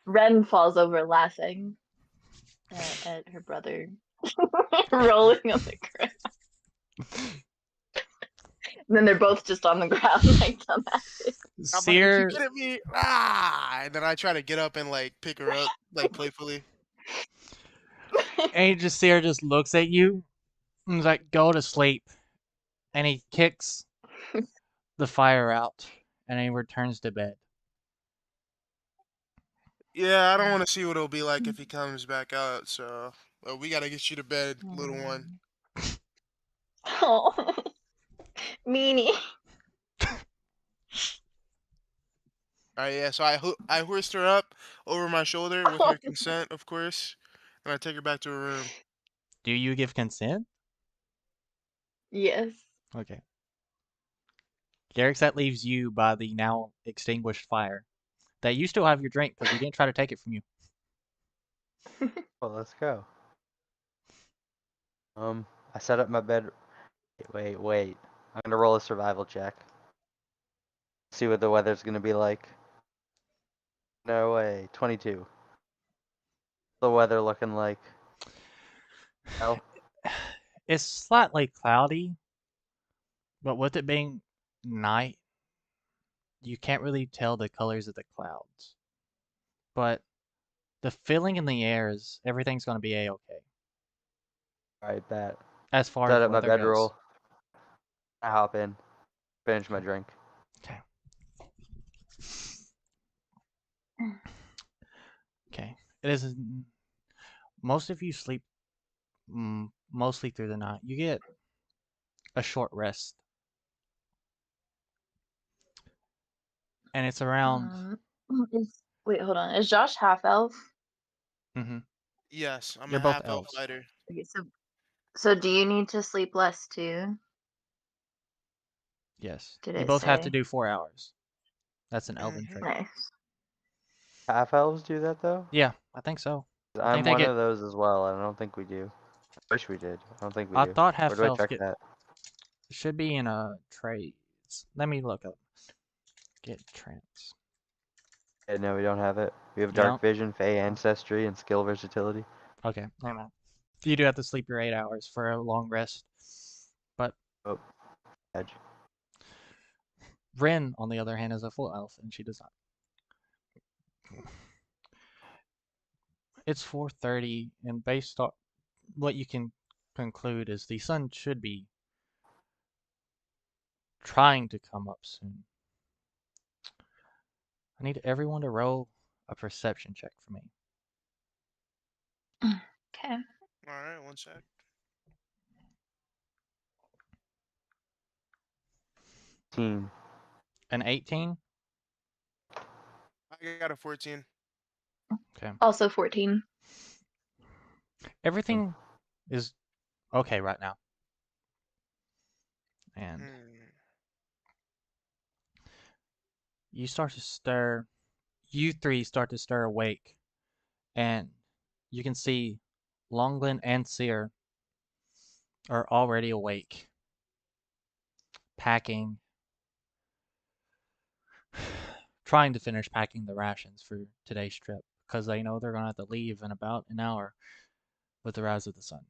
Ren falls over laughing at her brother rolling on the ground. then they're both just on the ground like dumbasses. I'm like, "Did you Seer get at me? Ah!" And then I try to get up and like pick her up, like playfully. Seer just looks at you and is like, "Go to sleep," and he kicks the fire out and he returns to bed. Yeah, I don't want to see what it'll be like if he comes back out. So we gotta get you to bed, little one. Oh, meanie. All right, yeah. So I hoist her up over my shoulder with her consent, of course, and I take her back to her room. Do you give consent? Yes. Okay. Garrix, that leaves you by the now extinguished fire. That you still have your drink because we didn't try to take it from you. Well, let's go. I set up my bed. Wait. I'm gonna roll a survival check. See what the weather's gonna be like. No way. 22. The weather looking like. Oh, It's slightly cloudy, but with it being night, you can't really tell the colors of the clouds. But the feeling in the air is everything's going to be a-okay alright, bet. as far as Set up my weather goes. bedroll. I hop in. Finish my drink. Okay. Okay. It is. Most of you sleep mostly through the night. You get a short rest. And it's around. Wait, hold on. Is Josh half elf? hmm Yes, I'm You're a both half elf elves. fighter. Okay, so do you need to sleep less too? Yes. Did You it both have to say? do 4 hours. That's an elven Hmm trait. Nice. Half elves do that though? Yeah, I think so. I think I'm they one get. of those as well. I don't think we do. I wish we did. I don't think we I do. thought Where half do I elves check get. that? Should be in a trades. Let me look up. Get trance. Yeah, no, we don't have it. We have You dark don't? vision, fey Oh, ancestry, and skill versatility. okay, never mind. You do have to sleep your 8 hours for a long rest. But Oh, edge. Ren, on the other hand, is a full elf, and she does not. It's 4:30, and based on what you can conclude is the sun should be trying to come up soon. I need everyone to roll a perception check for me. Okay. All right, one sec. Team. An 18? I got a 14. Okay. Also 14. Everything is okay right now. And Hmm. you start to stir. You three start to stir awake, and you can see Longland and Seer are already awake, packing, trying to finish packing the rations for today's trip because they know they're going to have to leave in about an hour with the rise of the sun.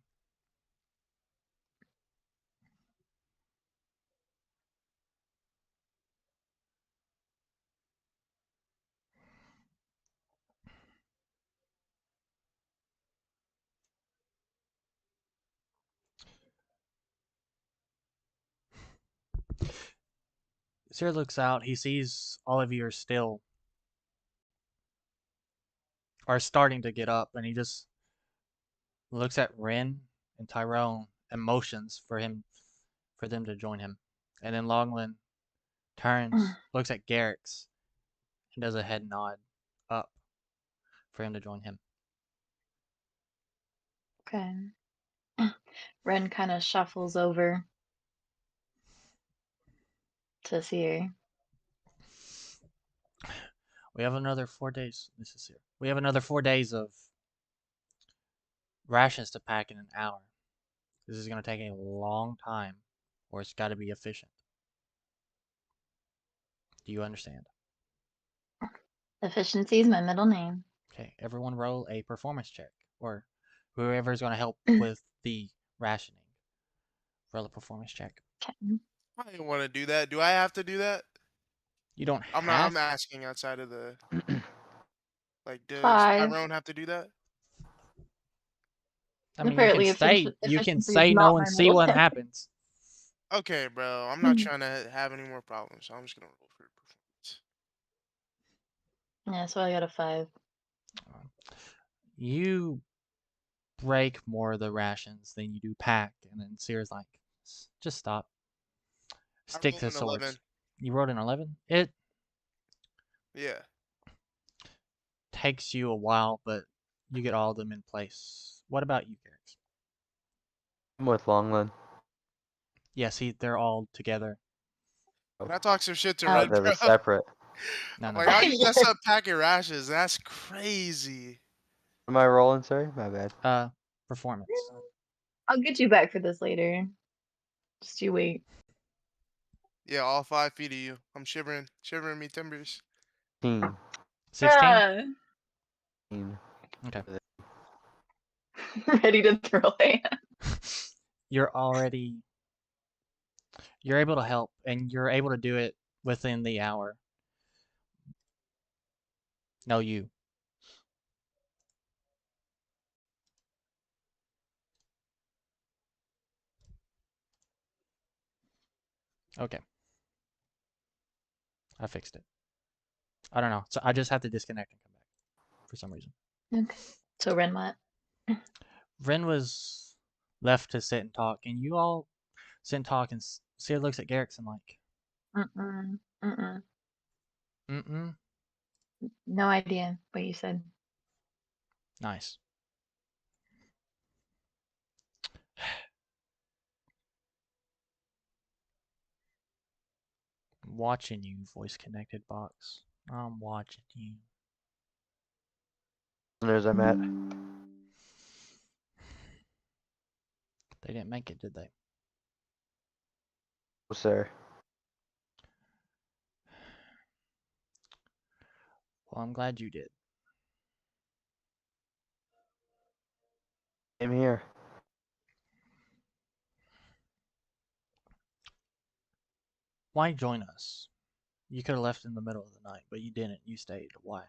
Seer looks out. He sees all of you are starting to get up, and he just looks at Ren and Tyrone and motions for them to join him. And then Longland turns, looks at Garrix, and does a head nod up for him to join him. Okay. Ren kind of shuffles over to Seer. We have another 4 days. This is here. We have another 4 days of rations to pack in an hour. This is going to take a long time, or it's got to be efficient. Do you understand? Efficiency is my middle name. Okay, everyone roll a performance check, or whoever's going to help with the rationing. Roll a performance check. Okay. I didn't want to do that. Do I have to do that? You don't I'm not. have. I'm asking outside of the like. Does 5. Tyrone have to do that? I mean, Apparently, you can efficiency is say not no and my see middle what name. happens. Okay, bro. I'm not trying to have any more problems, so I'm just gonna roll for performance. Yeah, so I got a 5. You break more of the rations than you do pack, and then Seer's like, just stop. I Stick rolled to an 11. swords. You rolled an 11. It Yeah. takes you a while, but you get all of them in place. What about you, Garrix? I'm with Longland. Yeah, see, they're all together. Can I talk some shit to Oh. Thought Red, they were bro? separate. No, I'm no, like, no. how you mess up packing rashes? That's crazy. Am I rolling? Sorry, my bad. Performance. I'll get you back for this later. Just you wait. Yeah, all 5 feet of you. I'm shivering me timbers. 16. 16. Okay. Ready to throw hands. You're already you're able to help, and you're able to do it within the hour. No, you. Okay. I fixed it. I don't know. So I just have to disconnect and come back for some reason. Okay. So Ren what? Ren was left to sit and talk, and you all sit and talk, and Seer looks at Garrix and like, Mm-mm. Mm-mm. mm-mm, No idea what you said. nice. I'm watching you, voice connected box. I'm watching you. Listeners I'm at. They didn't make it, did they? Oh, sir. Well, I'm glad you did. I'm here. Why join us? You could have left in the middle of the night, but you didn't. You stayed. Why?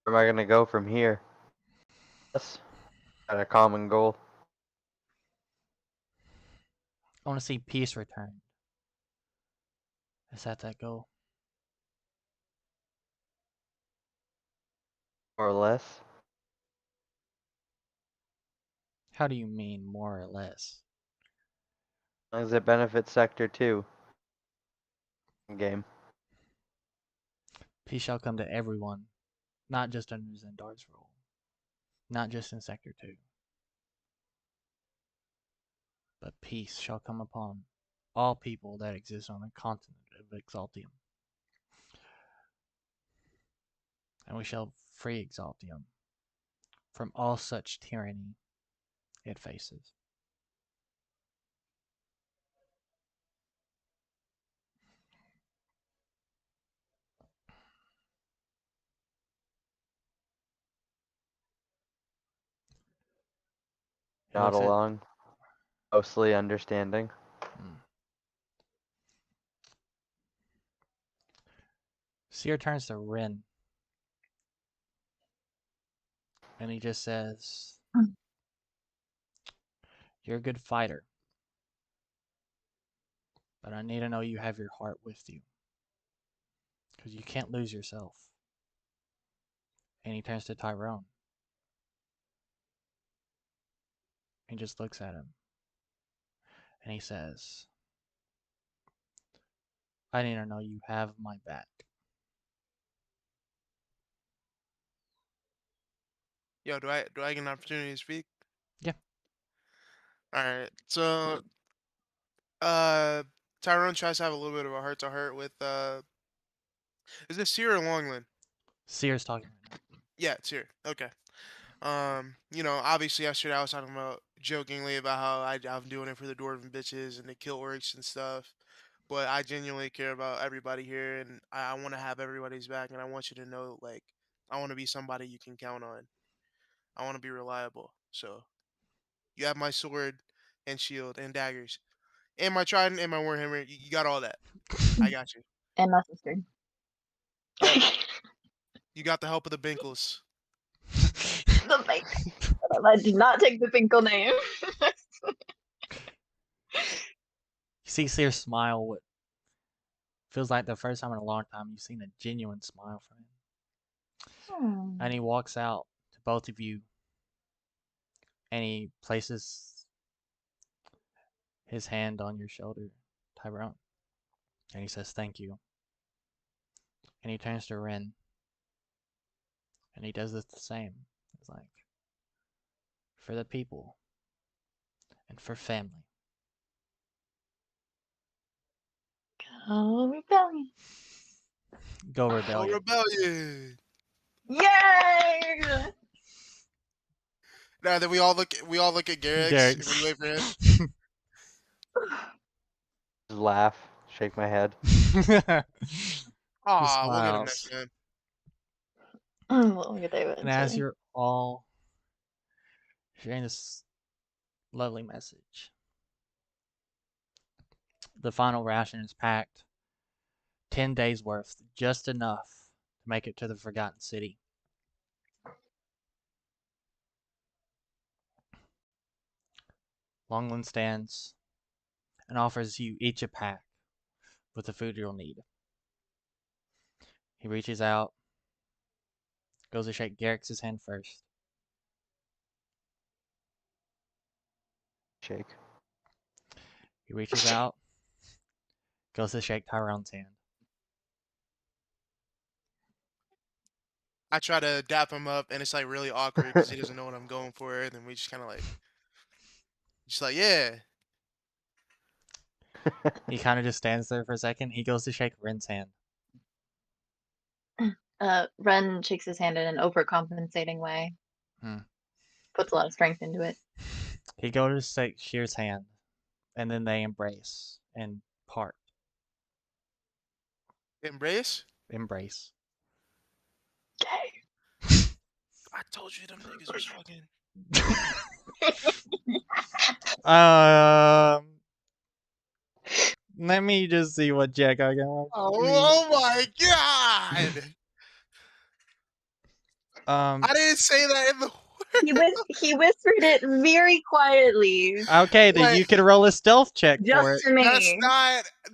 Where am I gonna go from here? Yes. Got a common goal. I want to see peace return. Is that goal? More or less. How do you mean more or less? As long as it benefits Sector 2. Game. Peace shall come to everyone, not just under Zendar's rule, not just in Sector 2. But peace shall come upon all people that exist on the continent of Xaltium. And we shall free Xaltium from all such tyranny it faces. He Not looks at. along. Mostly understanding. Hmm. Seer turns to Rin, and he just says, "You're a good fighter, but I need to know you have your heart with you, because you can't lose yourself." And he turns to Tyrone and just looks at him, and he says, "I need to know you have my back." Yo, do I get an opportunity to speak? Yeah. All right. So, uh, Tyrone tries to have a little bit of a heart to heart with is this Seer or Longland? Seer's talking right now. Yeah, it's here. Okay. Obviously yesterday I was talking about jokingly about how I'm doing it for the dwarven bitches and the kill orcs and stuff. But I genuinely care about everybody here, and I want to have everybody's back, and I want you to know, like, I want to be somebody you can count on. I want to be reliable. So you have my sword and shield and daggers. and my trident and my warhammer. You got all that. I got you. And my sister. Yep. You got the help of the Binkles. The bank. I did not take the Finkel name. You see Sears smile. What feels like the first time in a long time you've seen a genuine smile from him. And he walks out to both of you, and he places his hand on your shoulder, Tyrone, and he says, "Thank you." And he turns to Ren, and he does the same. He's like, "For the people, and for family." Go Rebellion. Go Go Rebellion. Rebellion! Yay! Now that we all look at Garrick's and we wait for him. Just laugh, shake my head. Aw, we'll get him next smiles. time. We'll get there And as eventually. you're all sharing this lovely message, the final ration is packed. 10 days worth, just enough to make it to the Forgotten City. Longland stands and offers you each a pack with the food you'll need. He reaches out, goes to shake Garrick's hand first. Shake. He reaches out, goes to shake Tyrone's hand. I try to dap him up, and it's like really awkward because he doesn't know what I'm going for, and then we just kind of like, just like, yeah. He kind of just stands there for a second. He goes to shake Ren's hand. Ren shakes his hand in an overcompensating way. Puts a lot of strength into it. He goes to shake Shear's hand, and then they embrace and part. Embrace? Embrace. Okay. I told you them niggas was fucking. Let me just see what Jack I got. Oh my god! I didn't say that in the He whispered it very quietly. Okay, then Like, you can roll a stealth check Just for it. to me.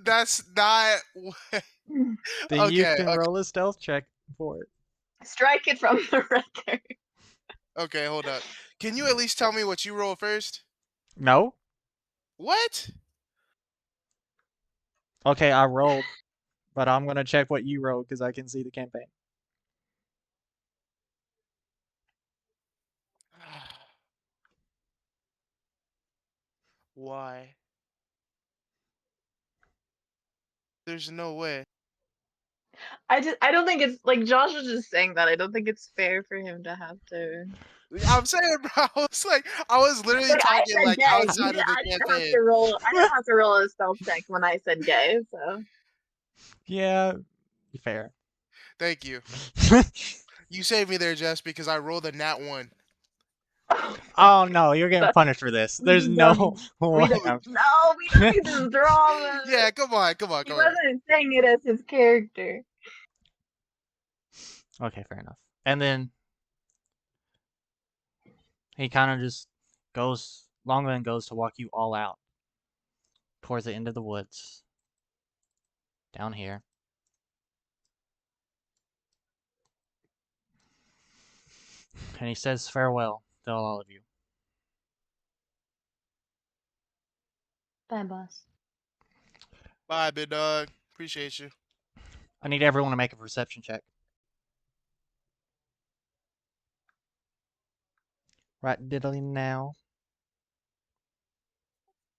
That's not. Then you Okay, can okay. roll a stealth check for it. Strike it from the record. Okay, hold up. Can you at least tell me what you roll first? No? What? Okay, I rolled, but I'm gonna check what you rolled because I can see the campaign. Why? There's no way. I don't think it's like Josh was just saying that. I don't think it's fair for him to have to. I'm saying, bro. I was literally Like I talking said like gay. outside of the I didn't have campaign. to roll. I didn't have to roll a stealth check when I said gay. So Yeah, fair. Thank you. You saved me there, Jess, because I rolled a nat 1. Oh no, you're getting punished for this. There's no way. we don't need this drama. Yeah, come on. He wasn't saying it as his character. Okay, fair enough. And then he kind of just goes, Longland goes to walk you all out towards the end of the woods. Down here. And he says farewell to all of you. Bye, boss. Bye, big dog. Appreciate you. I need everyone to make a perception check. Right diddly now.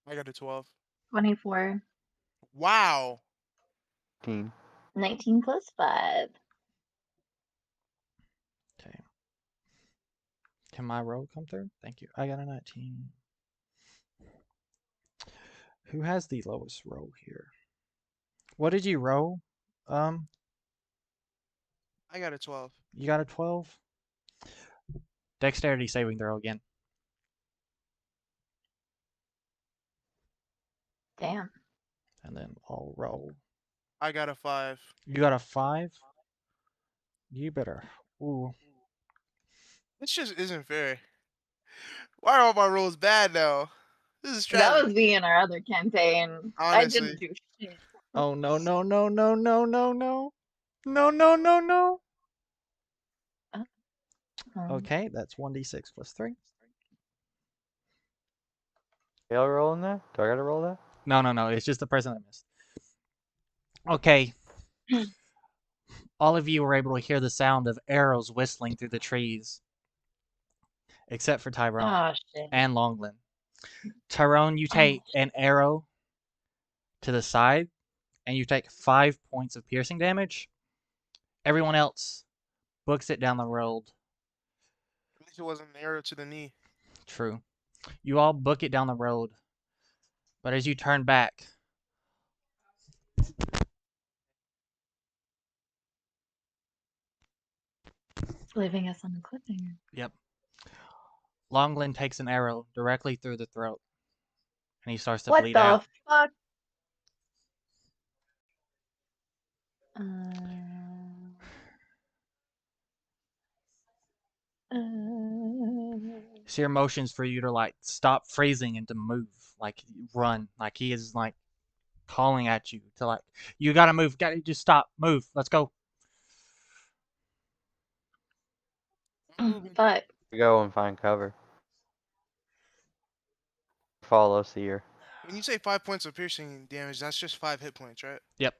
I got a 12. 24. Wow. 19 plus 5. Okay. Can my roll come through? Thank you. I got a 19. Who has the lowest roll here? What did you roll? I got a 12. You got a 12? Dexterity saving throw again. Damn. And then I'll roll. I got a 5. You got a 5? You better. Ooh. This just isn't fair. Why are all my rolls bad now? This is That tragic. was me in our other campaign. I Honestly. didn't do shit. Oh no no no no no no no. No no no no. Um, Okay, that's 1d6 plus 3. Y'all rolling that? Do I gotta roll that? No no no, it's just the person that missed. Okay. All of you were able to hear the sound of arrows whistling through the trees, except for Tyrone oh shit. and Longland. Tyrone, you Oh, take an arrow to the side, and you take 5 points of piercing damage. Everyone else books it down the road. At least it wasn't an arrow to the knee. True. You all book it down the road, but as you turn back, leaving us on a cliffhanger. yep, Longland takes an arrow directly through the throat, and he starts to What bleed the out. fuck? Seer motions for you to like stop freezing and to move, like run, like he is like calling at you to like you gotta move, gotta just stop, move, let's go. I'm moving. Fuck. Go and find cover. Follow Seer. When you say 5 points of piercing damage, that's just 5 hit points, right? Yep.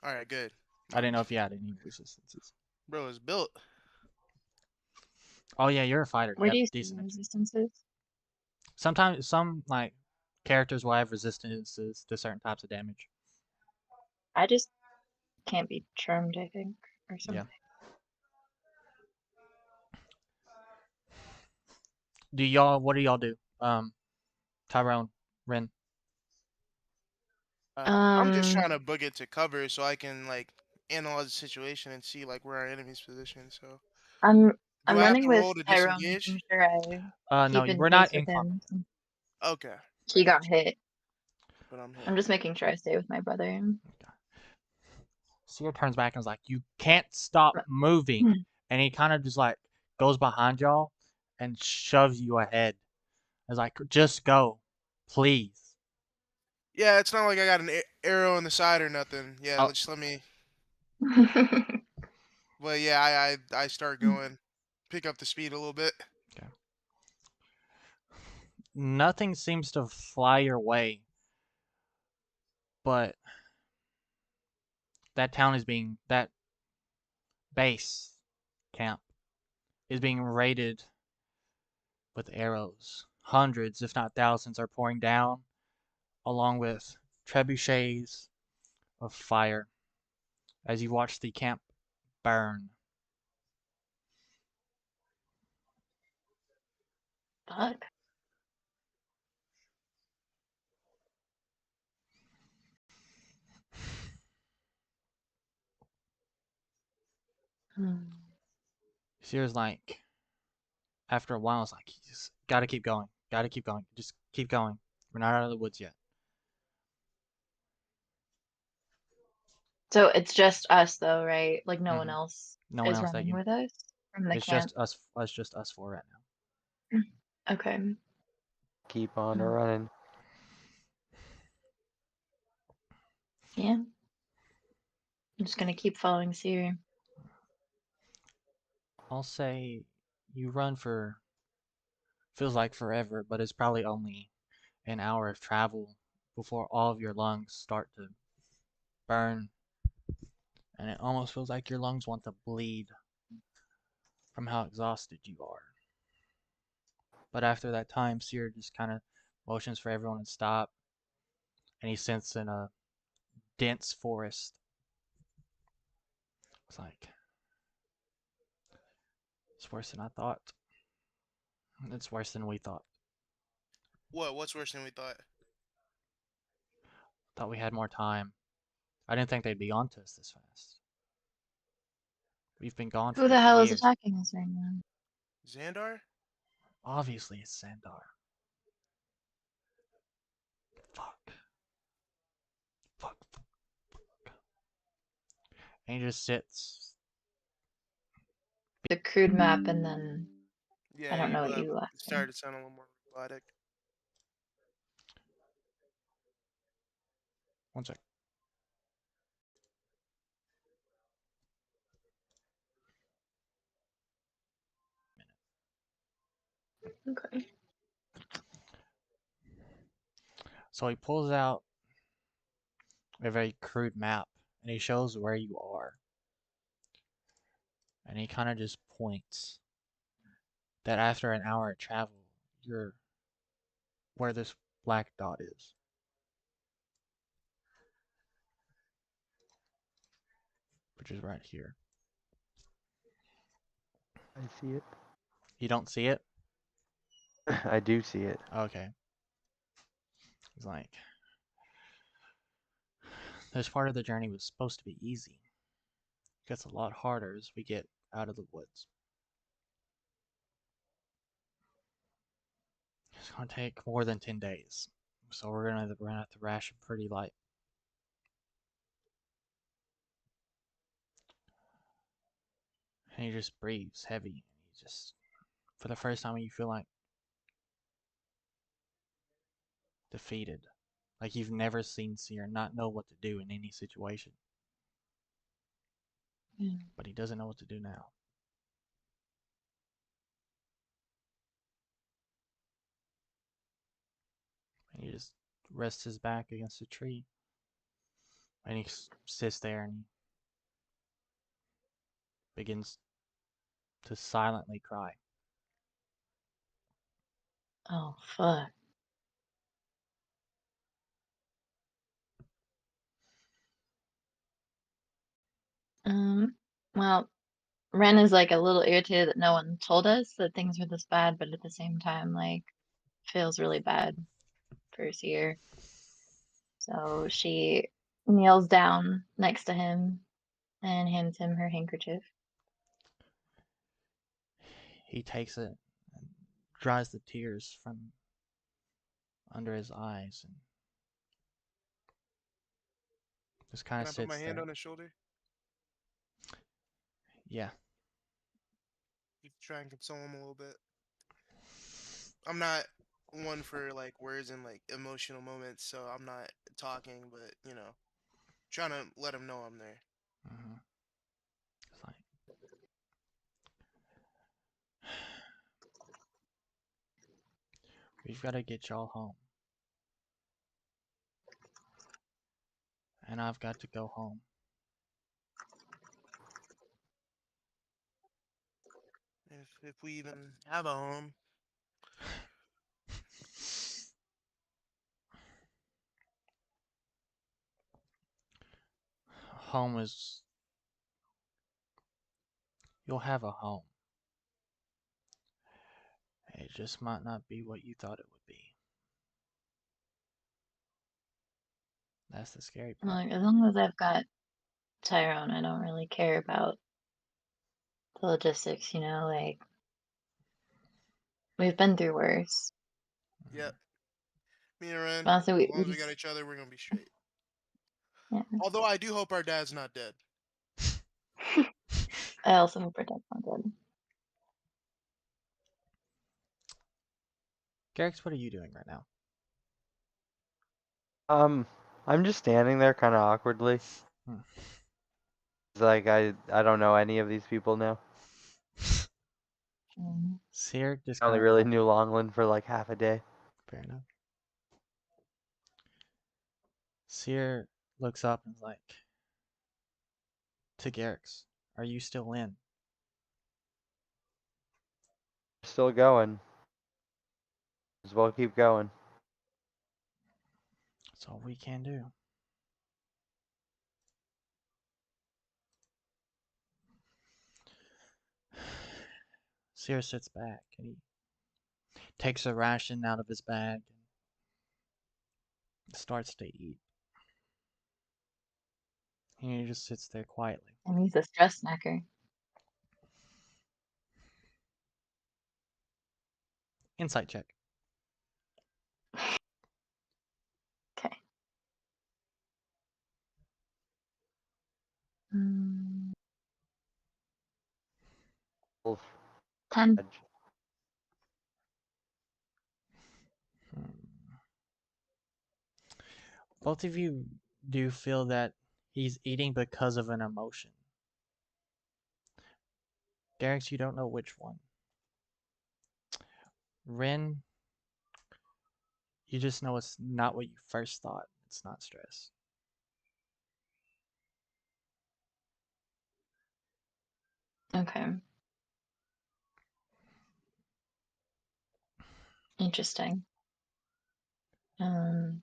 Alright, good. I didn't know if you had any resistances. Bro is built. Oh yeah, you're a fighter. Where Yep, do you see decent. resistances? Sometimes some like characters will have resistances to certain types of damage. I just can't be charmed, I think, or something. Yeah. What do y'all do? Tyrone, Ren. I'm just Um, trying to book it to cover so I can like analyze the situation and see like where our enemy's positioned. So, I'm do I'm I have running to with roll to Tyrone, disengage? making sure I No, keep in we're not pace in with combat. him. Since Okay, I he got got you. hit. But I'm hit. I'm just making sure I stay with my brother. Seer turns back and is like, "You can't stop moving," and he kind of just like goes behind y'all and shoves you ahead. It's like, "Just go, please." Yeah, it's not like I got an arrow in the side or nothing. Yeah, Oh, just let me. But yeah, I start going, pick up the speed a little bit. okay. Nothing seems to fly your way, but that base camp is being raided with arrows. Hundreds, if not thousands, are pouring down, along with trebuchets of fire, as you watch the camp burn. Fuck. Seer's like, after a while, it's like, you just gotta keep going, just keep going. We're not out of the woods yet. So it's just us, though, right? Like no one Mhm. else No one is else that running you. with us from the It's camp. just us four right now. Okay. Keep on Mm. running. Yeah. I'm just gonna keep following Siri. I'll say you run for feels like forever, but it's probably only an hour of travel before all of your lungs start to burn, and it almost feels like your lungs want to bleed from how exhausted you are. But after that time, Seer just kind of motions for everyone to stop, and he sits in a dense forest. It's like, it's worse than I thought. It's worse than we thought. What? What's worse than we thought? Thought we had more time. I didn't think they'd be onto us this fast. We've been gone Who for the hell is years. attacking us right now? Xandar? Obviously, it's Sandar. Fuck. And he just sits. The crude map, and then I Yeah, don't know you what you left in. started to sound a little more robotic. One sec. Okay. So he pulls out a very crude map and he shows where you are. And he kind of just points that after an hour of travel, you're where this black dot is, which is right here. I see it. You don't see it? I do see it. Okay. He's like, this part of the journey was supposed to be easy. It gets a lot harder as we get out of the woods. It's gonna take more than 10 days. So we're gonna have to ration pretty light. And he just breathes heavy. He just, for the first time, you feel like defeated. Like you've never seen Seer not know what to do in any situation. Yeah. But he doesn't know what to do now. And he just rests his back against a tree. And he sits there and he begins to silently cry. Oh fuck. Well, Ren is like a little irritated that no one told us that things were this bad, but at the same time, like, feels really bad for Seer. So she kneels down next to him and hands him her handkerchief. He takes it and dries the tears from under his eyes and just kind Can of I put my sits hand there. on his shoulder? Yeah. You try and console him a little bit. I'm not one for like words and like emotional moments, so I'm not talking, but trying to let him know I'm there. Mm-hmm. It's like, we've got to get y'all home. And I've got to go home. If we even have a home. Home is. You'll have a home. It just might not be what you thought it would be. That's the scary part. Like, as long as I've got Tyrone, I don't really care about the logistics, like, we've been through worse. Yep. Me and Ren, Honestly, as we, long we as we got just, each other, we're gonna be straight. yeah. Although I do hope our dad's not dead. I also hope our dad's not dead. Garrix, what are you doing right now? I'm just standing there kind of awkwardly. Hmm. It's like I don't know any of these people now. Seer just I only kind of really knew Longland for like half a day. fair enough. Seer looks up and is like, to Garrix, are you still in? Still going. As well keep going. That's all we can do. Seer sits back and he takes a ration out of his bag and starts to eat. And he just sits there quietly. And he's a stress snacker. Insight check. Okay. Wolf 10. edge. Hmm. Both of you do feel that he's eating because of an emotion. Garrix, you don't know which one. Ren, you just know it's not what you first thought. It's not stress. Okay. Interesting. And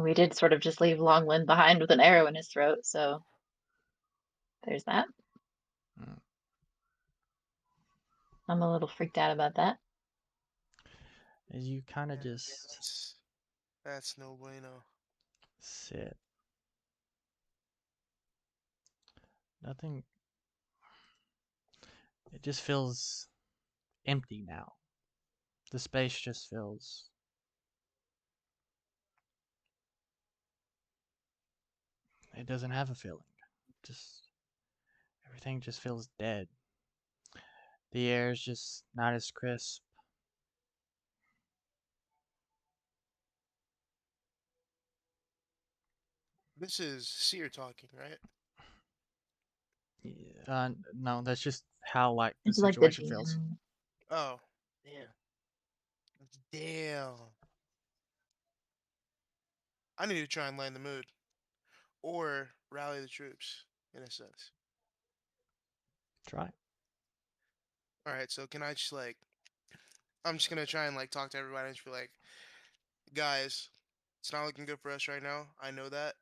we did sort of just leave Longland behind with an arrow in his throat, so there's that. Mm. I'm a little freaked out about that. As you kind of Yeah, just that's no bueno. sit. Nothing. It just feels empty now. The space just feels. It doesn't have a feeling. Just everything just feels dead. The air is just not as crisp. This is Seer talking, right? No, that's just how like the It's like the situation feels. GM. Oh, damn. Damn. I need to try and lighten the mood. Or rally the troops, in a sense. Try. Alright, so can I just like I'm just gonna try and like talk to everybody and just be like, guys, it's not looking good for us right now. I know that.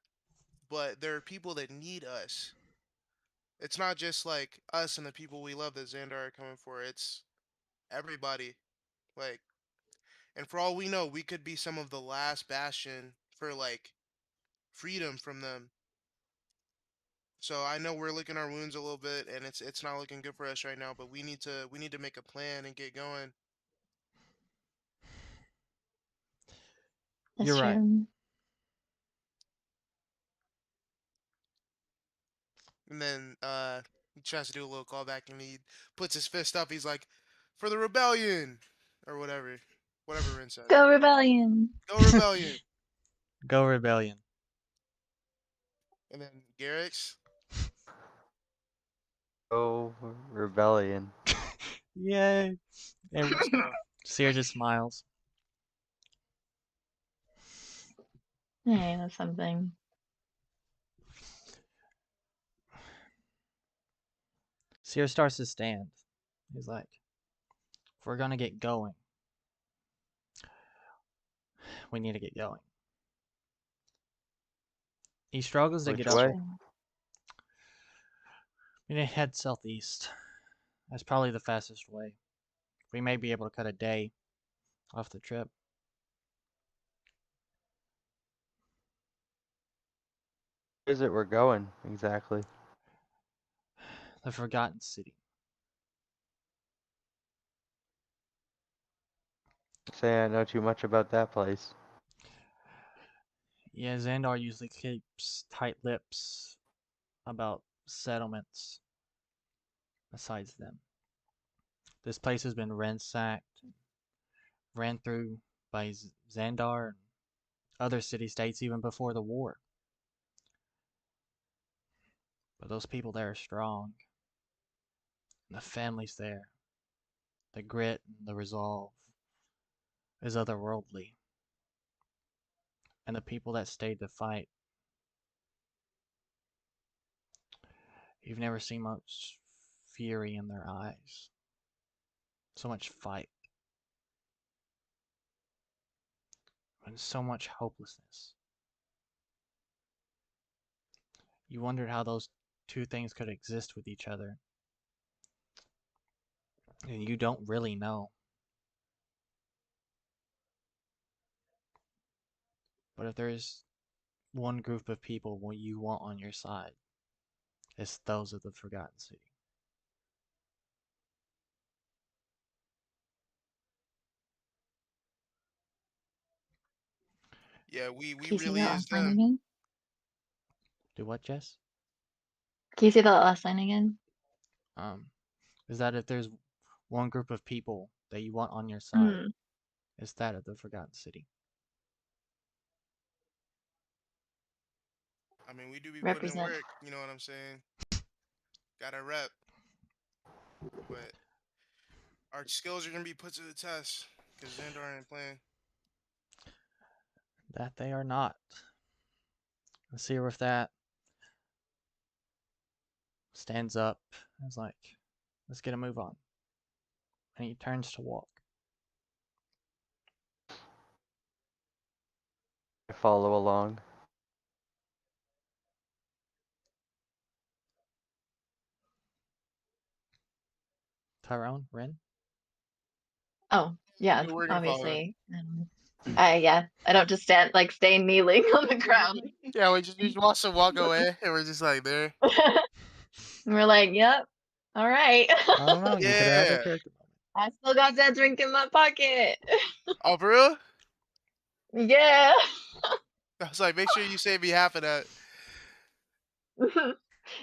But there are people that need us. It's not just like us and the people we love that Xandar are coming for. It's everybody. Like, and for all we know, we could be some of the last bastion for like freedom from them. So I know we're licking our wounds a little bit, and it's not looking good for us right now. But we need to make a plan and get going. You're That's right. true. And then he tries to do a little callback, and he puts his fist up. He's like, "For the rebellion," or whatever Rin said. Go Rebellion! Go rebellion. Go Rebellion. And then Garrix. Oh, rebellion. Yay! And Let's go. Seer just smiles. Hey, that's something. Seer starts to stand. He's like, if we're gonna get going, we need to get going. He struggles to get Which up. way? True. We need to head southeast. That's probably the fastest way. We may be able to cut a day off the trip. Where is it we're going exactly? The Forgotten City. Say I know too much about that place. Yeah, Xandar usually keeps tight lips about settlements besides them. This place has been ransacked, ran through by Xandar and other city-states even before the war. But those people there are strong. And the families there, the grit and the resolve is otherworldly. And the people that stayed to fight, you've never seen much fury in their eyes. So much fight. And so much hopelessness. You wondered how those two things could exist with each other. And you don't really know. But if there's one group of people what you want on your side, it's those of the Forgotten City. Yeah, we Can you say really that is last line them. again? Do what, Jess? Can you say that last line again? Um, is that if there's one group of people that you want on your side Hmm. is that of the Forgotten City. I mean, we do be putting in Represent. work. You know what I'm saying? Got to rep, but our skills are gonna be put to the test because Xandar ain't playing. That they are not. Let's see with that. Stands up and is like, let's get a move on. And he turns to walk. I follow along. Tyrone, Ren? Oh, yeah, Yeah, we're gonna follow him. obviously. I don't just stay kneeling on the ground. Yeah, we just wants to walk away, and we're just like there. And we're like, yep, all right. I don't know. You could have a Yeah. character moment. I still got that drink in my pocket. Oh, for real? Yeah. I was like, make sure you save me half of that.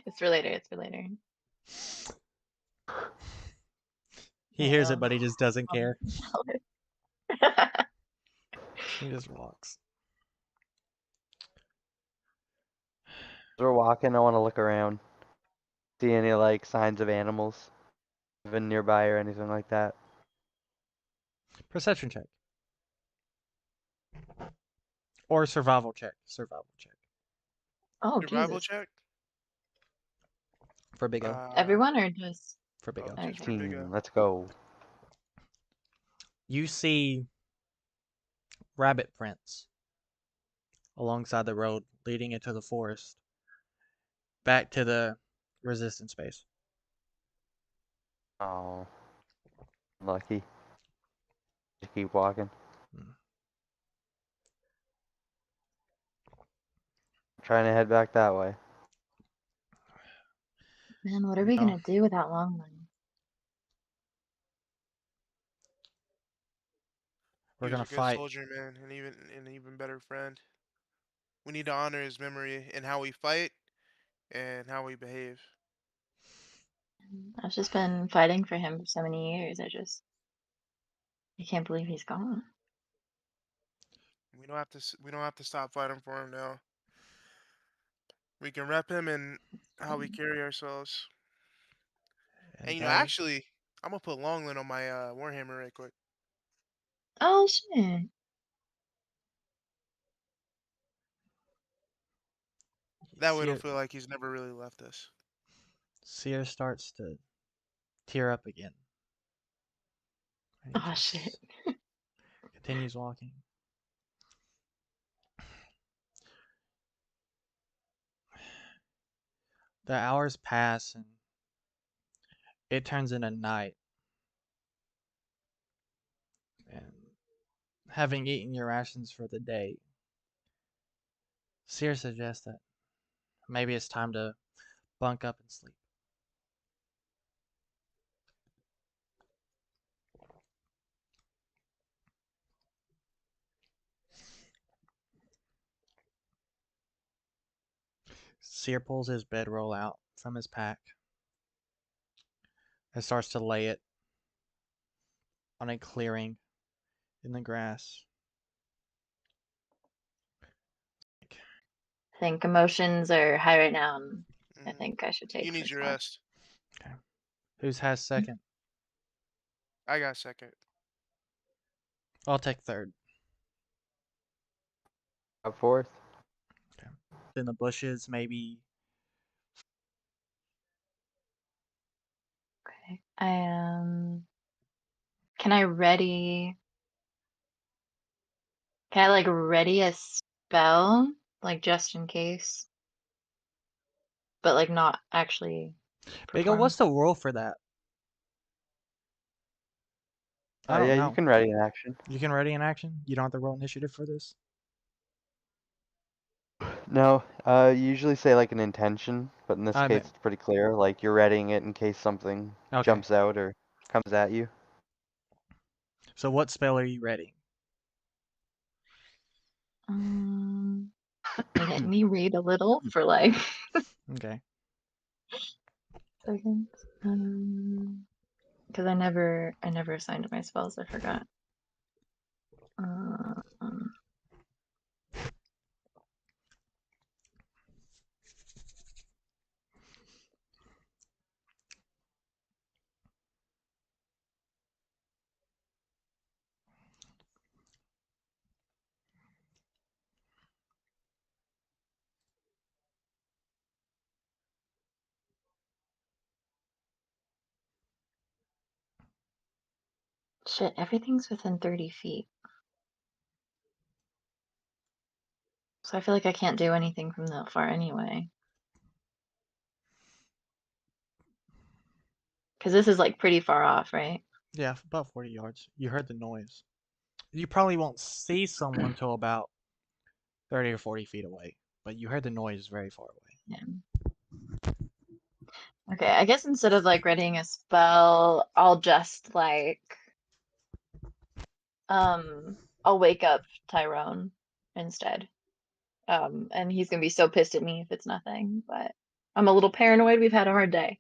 It's for later. It's for later. He hears it, but he just doesn't care. Yeah. He just walks. As we're walking, I want to look around. See any like signs of animals, even nearby or anything like that. Perception check. Or survival check. Survival check. Oh, Survival Jesus. check. For Big O. Everyone or just For Big O. Just okay. for Big O. 15. Let's go. You see rabbit prints alongside the road leading into the forest back to the resistance base. Oh, lucky. Just keep walking. Hmm. Trying to head back that way. Man, what are we No. gonna do without Longman? We're He was gonna a good fight. soldier, man, and even an even better friend. We need to honor his memory in how we fight and how we behave. I've just been fighting for him for so many years. I can't believe he's gone. We don't have to. We don't have to stop fighting for him now. We can rep him in how we carry ourselves. And And that is actually, I'm gonna put Longland on my Warhammer right quick. Oh shit. That way, it'll Seer, feel like he's never really left us. Seer starts to tear up again. And he Oh just shit. continues walking. The hours pass and it turns into night. And having eaten your rations for the day, Seer suggests that maybe it's time to bunk up and sleep. Seer pulls his bedroll out from his pack and starts to lay it on a clearing in the grass. I think emotions are high right now, and I Mhm. think I should take You need first your watch. rest. Okay. Who's has second? I got second. I'll take third. Up fourth. Okay. In the bushes, maybe. Okay. Can I ready? Can I like ready a spell, like just in case, but like not actually Big O, perform? what's the rule for that? I don't Yeah, you know. can ready an action. You can ready an action? You don't have to roll initiative for this? No, you usually say like an intention, but in this I case mean, it's pretty clear. Like you're readying it in case something okay. jumps out or comes at you. So what spell are you ready? Let me read a little for like Okay. seconds. Because I never assigned my spells. I forgot. Um, shit, everything's within 30 feet. So I feel like I can't do anything from that far anyway. Because this is like pretty far off, right? Yeah, about 40 yards. You heard the noise. You probably won't see someone till about 30 or 40 feet away, but you heard the noise very far away. Yeah. Okay, I guess instead of like readying a spell, I'll just like I'll wake up Tyrone instead. And he's gonna be so pissed at me if it's nothing, but I'm a little paranoid. We've had a hard day.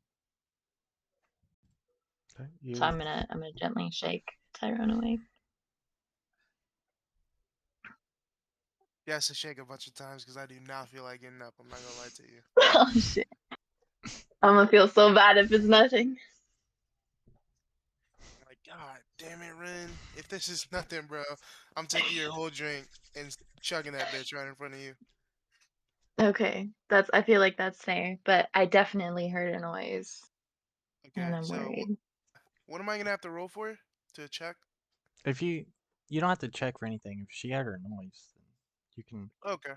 Okay, So I'm gonna gently shake Tyrone awake. He has to shake a bunch of times because I do not feel like getting up. I'm not gonna lie to you. Oh shit. I'm gonna feel so bad if it's nothing. I'm like, God damn it, Ren. If this is nothing, bro, I'm taking your whole drink and chugging that bitch right in front of you. Okay, I feel like that's fair, but I definitely heard a noise and Okay, I'm so worried. what am I gonna have to roll for to check? If you don't have to check for anything. If she heard a noise, then you can Okay.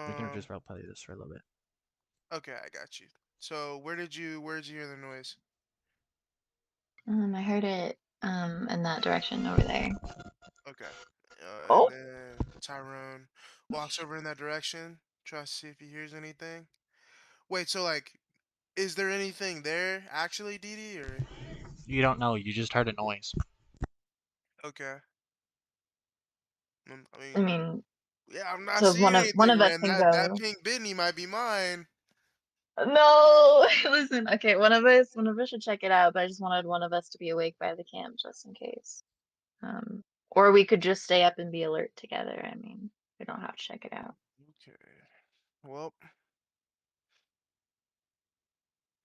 we can Um. just roleplay this for a little bit. Okay, I got you. So where did you hear the noise? I heard it in that direction over there. Okay. And Oh, then Tyrone walks over in that direction, tries to see if he hears anything. Wait, so like, is there anything there actually, Dee Dee, or You don't know. You just heard a noise. okay? I I mean, mean, yeah, I'm not so seeing one anything, of us Ren. can That go. pink Bentley might be mine. No, listen. Okay, one of us should check it out. But I just wanted one of us to be awake by the camp just in case. Or we could just stay up and be alert together. I mean, we don't have to check it out. Okay. Well,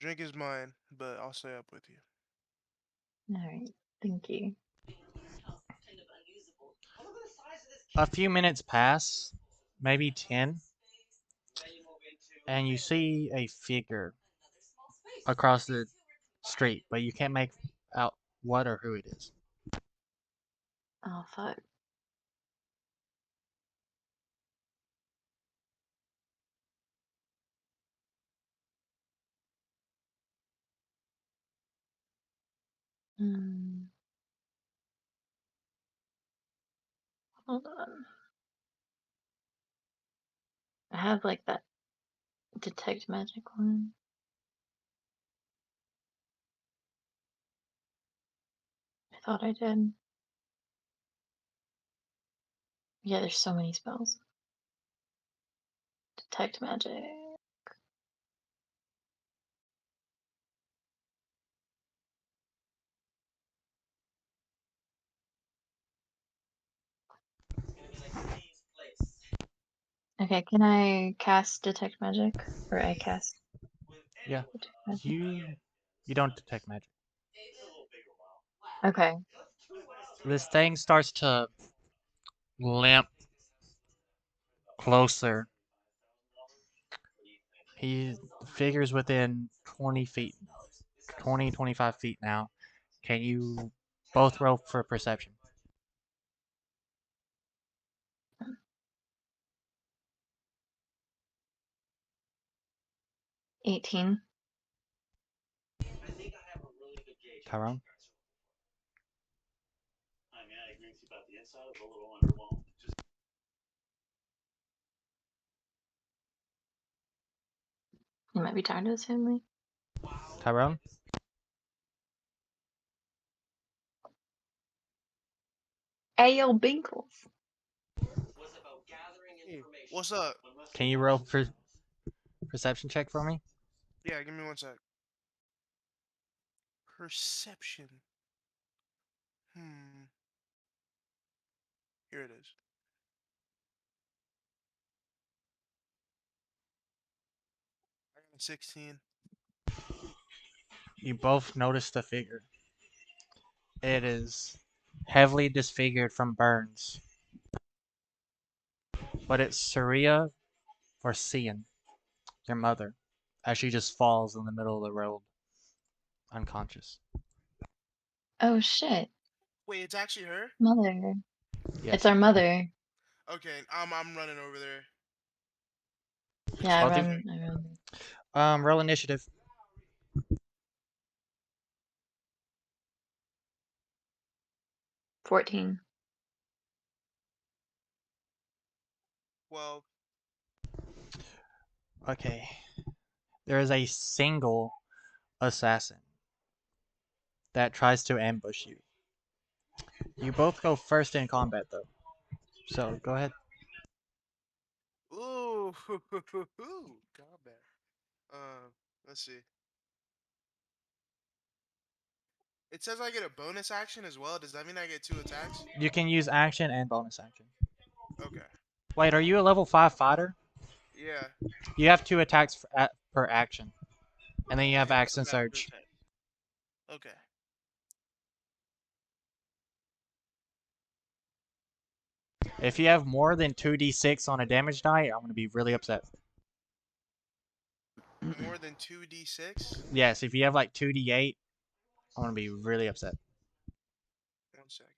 drink is mine, but I'll stay up with you. All right, thank you. A few minutes pass, maybe 10, and you see a figure across the street, but you can't make out what or who it is. Oh fuck. Hmm. Hold on. I have like that detect magic one. I thought I did. Yeah, there's so many spells. Detect magic. Okay, can I cast detect magic? Or I cast Yeah, detect magic? you don't detect magic. Okay. This thing starts to limp closer. He figures within 20 feet, 20, 25 feet now. Can you both roll for perception? 18. Tyrone? You might be tired of this family. Tyrone? Hey, yo, Binkles. Hey, what's up? Can you roll for perception check for me? Yeah, give me one sec. Perception. Hmm. Here it is. I got a 16. You both notice the figure. It is heavily disfigured from burns, but it's Saria or Cian, your mother, as she just falls in the middle of the road, unconscious. Oh shit, Wait, it's actually her? mother. It's Yes. our mother. Okay, I'm running over there. Yeah, I Both Except of run. I run. roll initiative. 14. well, Okay. There is a single assassin that tries to ambush you. You both go first in combat though. So go ahead. ooh, combat. Let's see. It says I get a bonus action as well. Does that mean I get 2 attacks? You can use action and bonus action. Okay. Wait, are you a level 5 fighter? Yeah. You have 2 attacks per action. And then you have Okay. So action I got 2 surge. attacks. Okay. If you have more than 2d6 on a damage die, I'm going to be really upset. More than 2d6. Yes, if you have like 2d8, I'm going to be really upset. 1 second.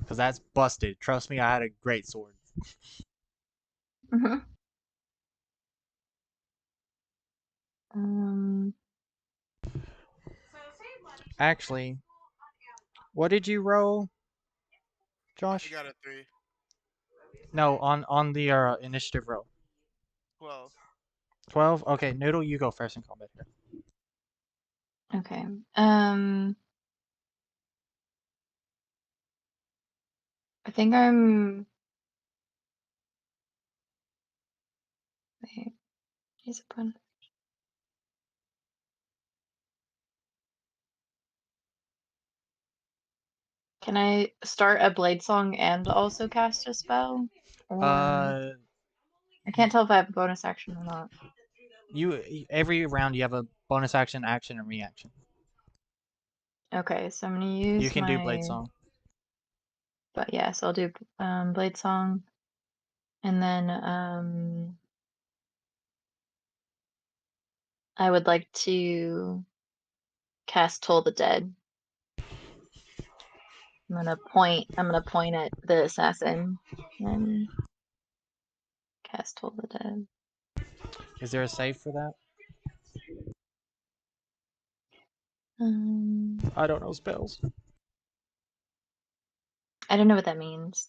Because that's busted. Trust me, I had a great sword. Mm-hmm. Um, Actually, what did you roll, I Josh? got a 3. No, on the initiative roll. 12. 12? Okay, Noodle, you go first in combat here. okay. I think I'm. Wait, discipline. Can I start a blade song and also cast a spell? Or Uh, I can't tell if I have a bonus action or not. every round you have a bonus action, action, and reaction. Okay, so I'm gonna You use can do Blade my. Song. But yeah, so I'll do blade song, and then I would like to cast Toll the Dead. I'm gonna point at the assassin and cast Toll the Dead. Is there a save for that? I don't know spells. I don't know what that means.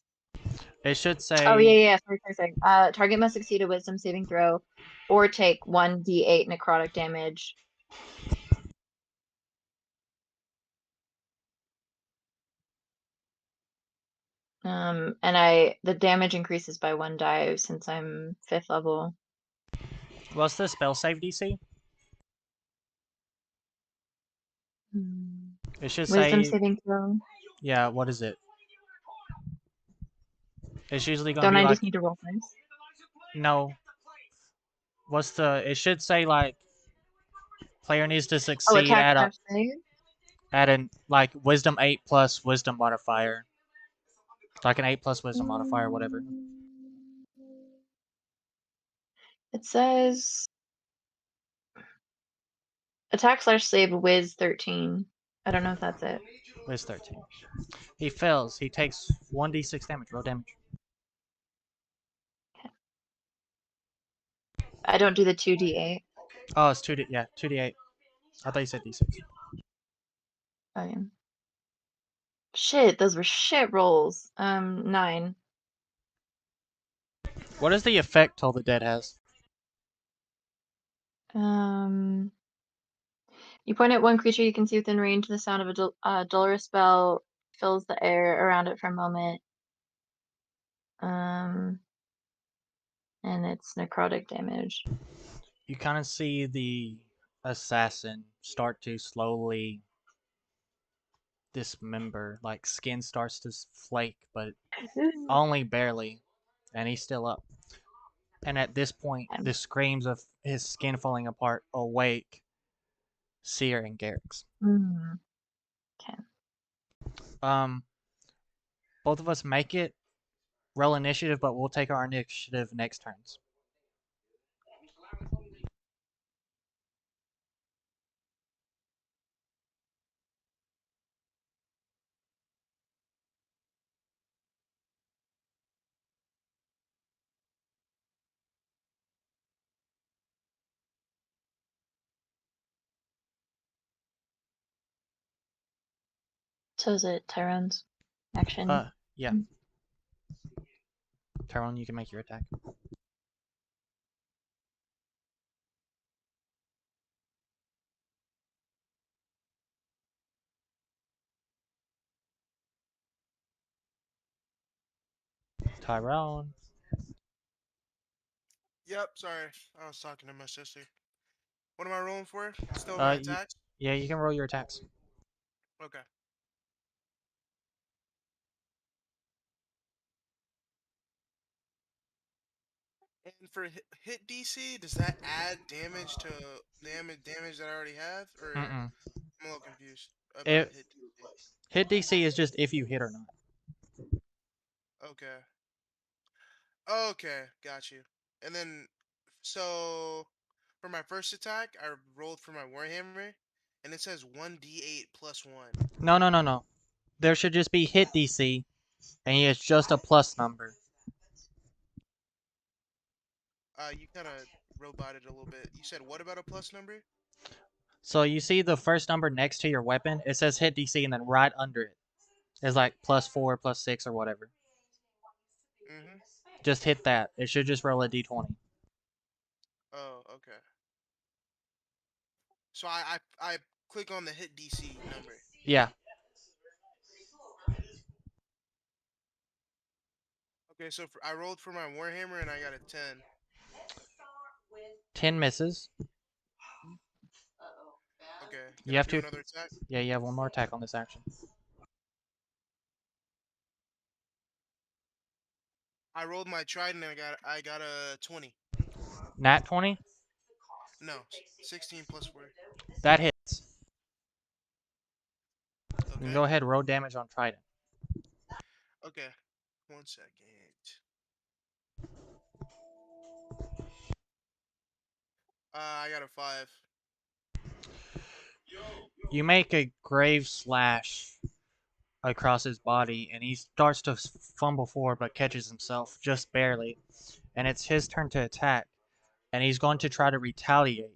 It should Oh say. yeah. Sorry. Target must succeed a Wisdom saving throw, or take 1d8 necrotic damage. And the damage increases by 1 die since I'm 5th level. What's the spell save DC? Hmm. It should Wisdom say. saving throw. Yeah, what is it? It's usually gonna Don't be I like. just need to roll dice? No. What's the. It should say like. Player needs to Oh, succeed attack at a. slash save. At an. Like Wisdom 8 plus Wisdom modifier. Like an 8 plus Wisdom modifier, whatever. It says attack slash save Wiz 13. I don't know if that's it. Wiz 13. He fails. He takes 1d6 damage. Roll damage. I don't do the 2d8. Oh, it's 2d. Yeah, 2d8. I thought you said d6. Okay. Shit, those were shit rolls. 9. What is the effect Toll the Dead has? Um, you point at one creature you can see within range. The sound of a dolorous bell fills the air around it for a moment. Um, and it's necrotic damage. You kind of see the assassin start to slowly dismember. Like skin starts to flake, but Ooh. only barely, and he's still up. And at this point, the screams of his skin falling apart awake Seer and Garrix. Mm, okay. Um, both of us make it. Roll initiative, but we'll take our initiative next turns. So is it Tyrone's action? Yeah. Tyrone, you can make your attack. Tyrone. Yep, sorry. I was talking to my sister. What am I rolling for? Still my Uh, y- attacks? yeah, you can roll your attacks. Okay. And for hit DC, does that add damage to damage that I already have? Or Mm-mm. I'm a little confused about It hit DC. hit DC is just if you hit or not. Okay. Okay, got you. And then, so for my first attack, I rolled for my Warhammer, and it says 1d8 plus 1. No, no, no, no. There should just be hit DC, and it's just a plus number. You kind of roboted a little bit. You said what about a plus number? So you see the first number next to your weapon? It says hit DC, and then right under it is like +4, +6, or whatever. Mm-hmm. Just hit that. It should just roll a d20. Oh, okay. So I click on the hit DC number. Yeah. Okay, so I rolled for my Warhammer and I got a 10. 10 misses. Okay, can You I have do to. another attack? Yeah, you have one more attack on this action. I rolled my trident and I got a 20. Nat 20. No, 16 plus 4. That hits. You can Okay. go ahead and roll damage on Trident. Okay. 1 second. I got a 5. You make a grave slash across his body, and he starts to fumble forward but catches himself just barely. And it's his turn to attack, and he's going to try to retaliate.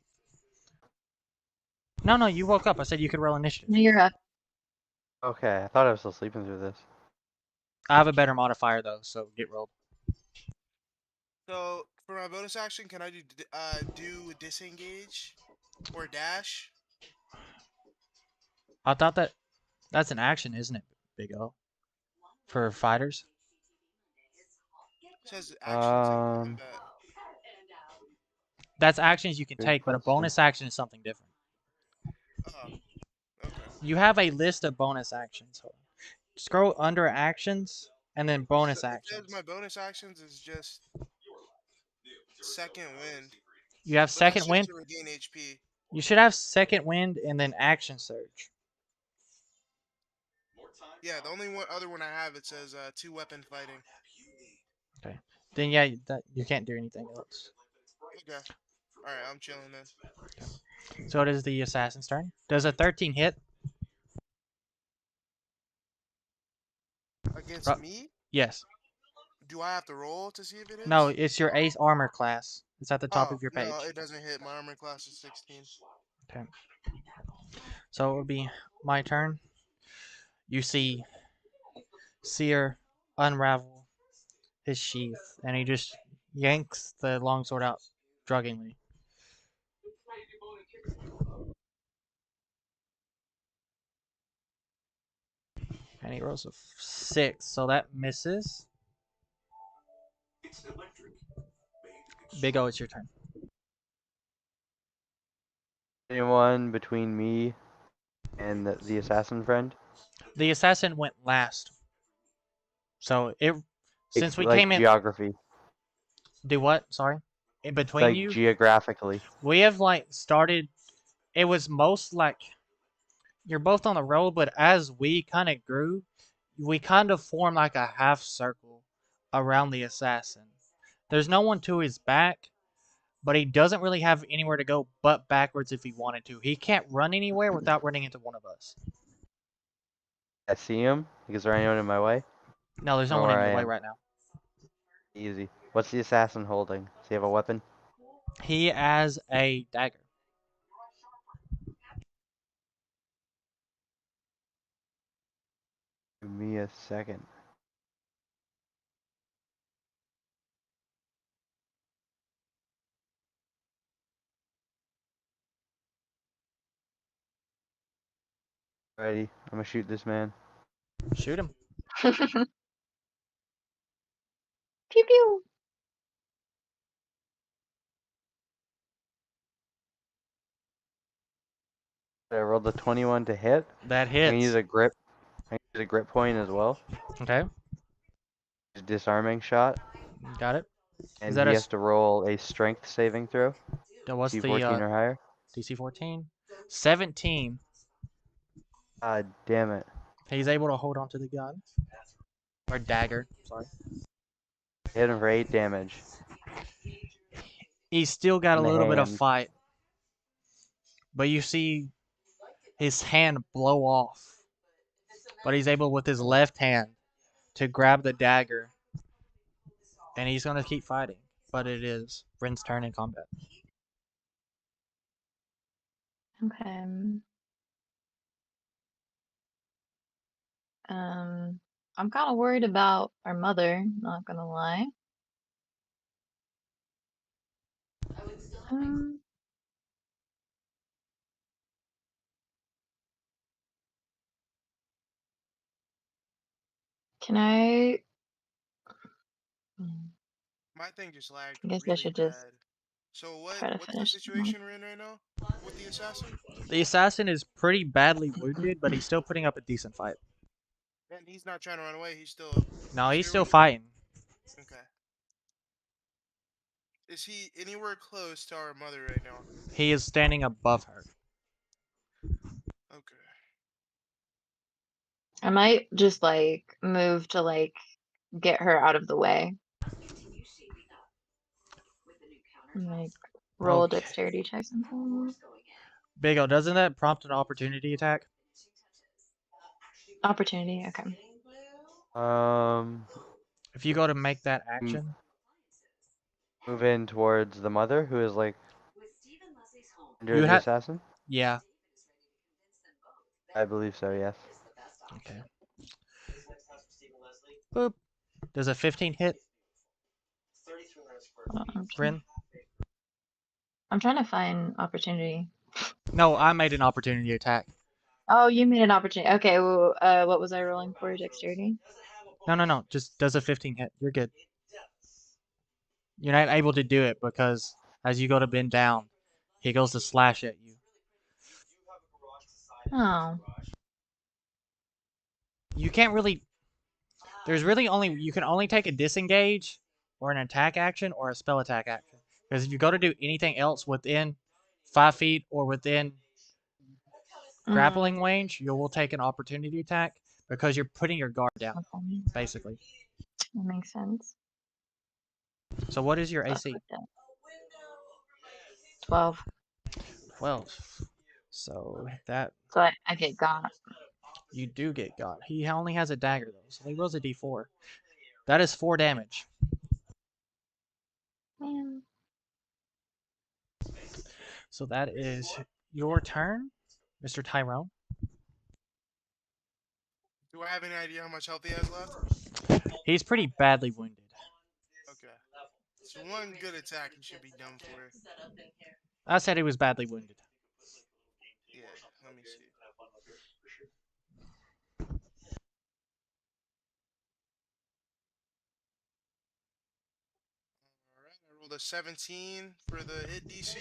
No, no, you woke up. I said you could roll initiative. No, you're up. Okay, I thought I was still sleeping through this. I have a better modifier though, so get rolled. So for my bonus action, can I do disengage or dash? I thought that's an action, isn't it, Big O? For fighters? It says actions in Um, combat. That's actions you can good take, but a question. bonus action is something different. Oh, okay. You have a list of bonus actions. Hold on. Scroll under actions and then So bonus it says actions. my bonus actions is just second wind, You have but that's second just wind. to regain HP. You should have second wind and then action surge. Yeah, the only other one I have it says two weapon fighting. Okay. Then yeah, you can't do anything else. Okay. All right, I'm chilling then. So it is the assassin's turn. Does a 13 hit? Against me, Yes. do I have to roll to see if it No, hits? it's your ace armor class. It's at the top Oh of your no, page. it doesn't hit. My armor class is 16. Okay. So it would be my turn. You see Seer unravel his sheath, and he just yanks the longsword out drunkenly. And he rolls a 6, so that misses. Big O, it's your turn. Anyone between me and the assassin friend? The assassin went last. So it since we Like came in, geography, do what? Sorry, in between like you, geographically. we have like started. It was most like you're both on the road, but as we kind of grew, we kind of formed like a half circle around the assassin. There's no one to his back, but he doesn't really have anywhere to go but backwards if he wanted to. He can't run anywhere without running into one of us. I see him. Is there anyone in my way? No, there's I no don't know one where in I your way am. right now. Easy. What's the assassin holding? Does he have a weapon? He has a dagger. Give me a second. Ready. I'm gonna shoot this man. Shoot him. Pew pew. I rolled a 21 to hit. That I'm gonna use hits. a grip. I can use a grip point as well. Okay, Disarming shot. got it. Is And that he a? has to roll a strength saving throw. What's the C14 or higher. DC 14? 17. Ah, damn it. He's able to hold on to the gun or dagger. Sorry. Hit him for 8 damage. He's still got a In the little bit of hand. fight, but you see his hand blow off. But he's able with his left hand to grab the dagger, and he's gonna keep fighting. But it is Ren's turn in combat. Okay. I'm kind of worried about our mother, not gonna lie. Um, can I? My thing just lagged I guess I really should just bad. So what try to what's the finish them off. situation we're in right now with the assassin? The assassin is pretty badly wounded, but he's still putting up a decent fight. And he's not trying to run away. No, He's he's here still with you. fighting. Okay. Is he anywhere close to our mother right now? He is standing above her. Okay. I might just like move to like get her out of the way. And, like roll a Okay. dexterity check sometime. Big O, doesn't that prompt an opportunity attack? Opportunity. Okay. Um, If you go to make that m- action, move in towards the mother, who is like under you the had. assassin. Yeah. I believe so. Yes. Okay. Boop. Does a 15 hit, Hold on, Ren? I'm trying to find opportunity. No, I made an opportunity attack. Oh, you made an opportunity. Okay. Well, what was I rolling for? Dexterity. No. Just does a 15 hit. You're good. You're not able to do it because as you go to bend down, he goes to slash at you. Oh. You can't really. There's really only. You can only take a disengage or an attack action or a spell attack action. Because if you go to do anything else within 5 feet or within Mm, grappling range, you will take an opportunity attack because you're putting your guard down, okay. basically. That makes sense. So what is your So I AC? put that 12. 12. So that So I get got. you do get got. He only has a dagger though, so he rolls a d4. That is 4 damage. Man. So that is your turn, Mr. Tyrone. Do I have any idea how much health he has left? He's pretty badly wounded. Okay. So one good attack he should be done for. I said he was badly wounded. Yeah, let me see. Alright, I rolled a 17 for the hit DC.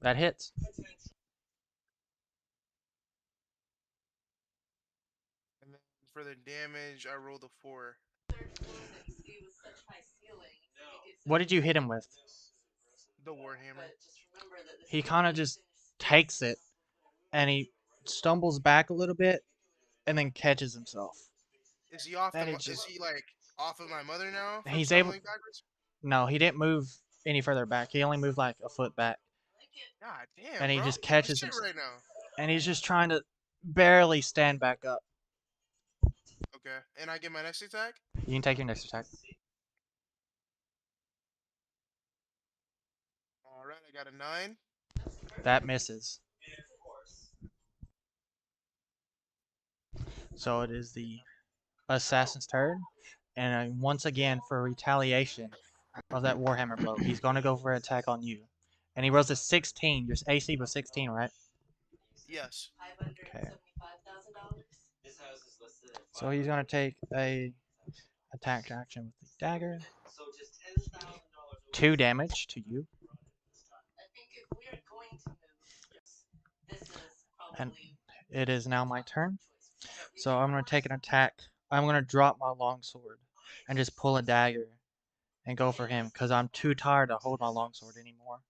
That hits. For the damage, I rolled a 4. What did you hit him with? The Warhammer. He kind of just takes it and he stumbles back a little bit and then catches himself. Is he off That the? is Is just. he like off of my mother now from He's able. stumbling backwards? No, he didn't move any further back. He only moved like a foot back, God damn, and he bro, I'm just giving catches shit himself. right now. And he's just trying to barely stand back up. Okay, and I get my next attack. You can take your next attack. All right, I got a 9. That misses. So it is the assassin's turn, and once again for retaliation of that Warhammer blow, he's going to go for an attack on you. And he rolls a 16. Your AC was 16, right? Yes. Okay. So he's going to take a attack action with the dagger. 2 damage to you. And it is now my turn. So I'm going to take an attack. I'm going to drop my longsword and just pull a dagger and go for him because I'm too tired to hold my longsword anymore.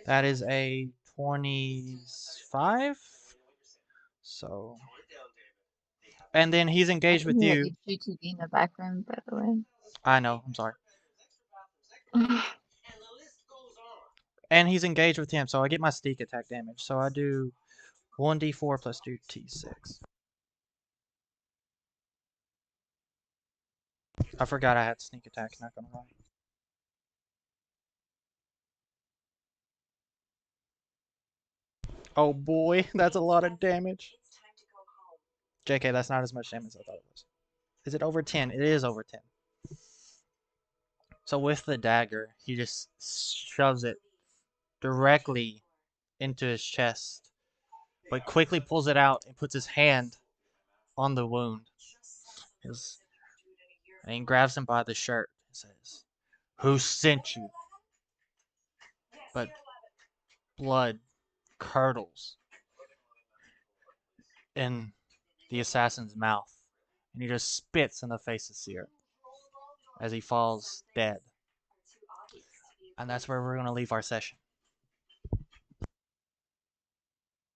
That is a 25. So, and then he's I engaged can with hear you. HGTV in the background, by the way. I know, I'm sorry. And he's engaged with him, so I get my sneak attack damage. So I do 1d4 plus 2d6. I forgot I had sneak attack, not gonna lie. Oh boy, that's a lot of damage. JK, that's not as much damage as I thought it was. Is it over 10? It is over 10. So with the dagger, he just shoves it directly into his chest, but quickly pulls it out and puts his hand on the wound. And he grabs him by the shirt and says, "Who sent you?" But blood curdles in the assassin's mouth, and he just spits in the face of Seer as he falls dead. And that's where we're going to leave our session.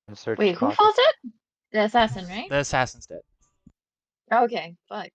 And search Wait, who pocket. falls it? The assassin, right? The assassin's dead. Okay, fuck.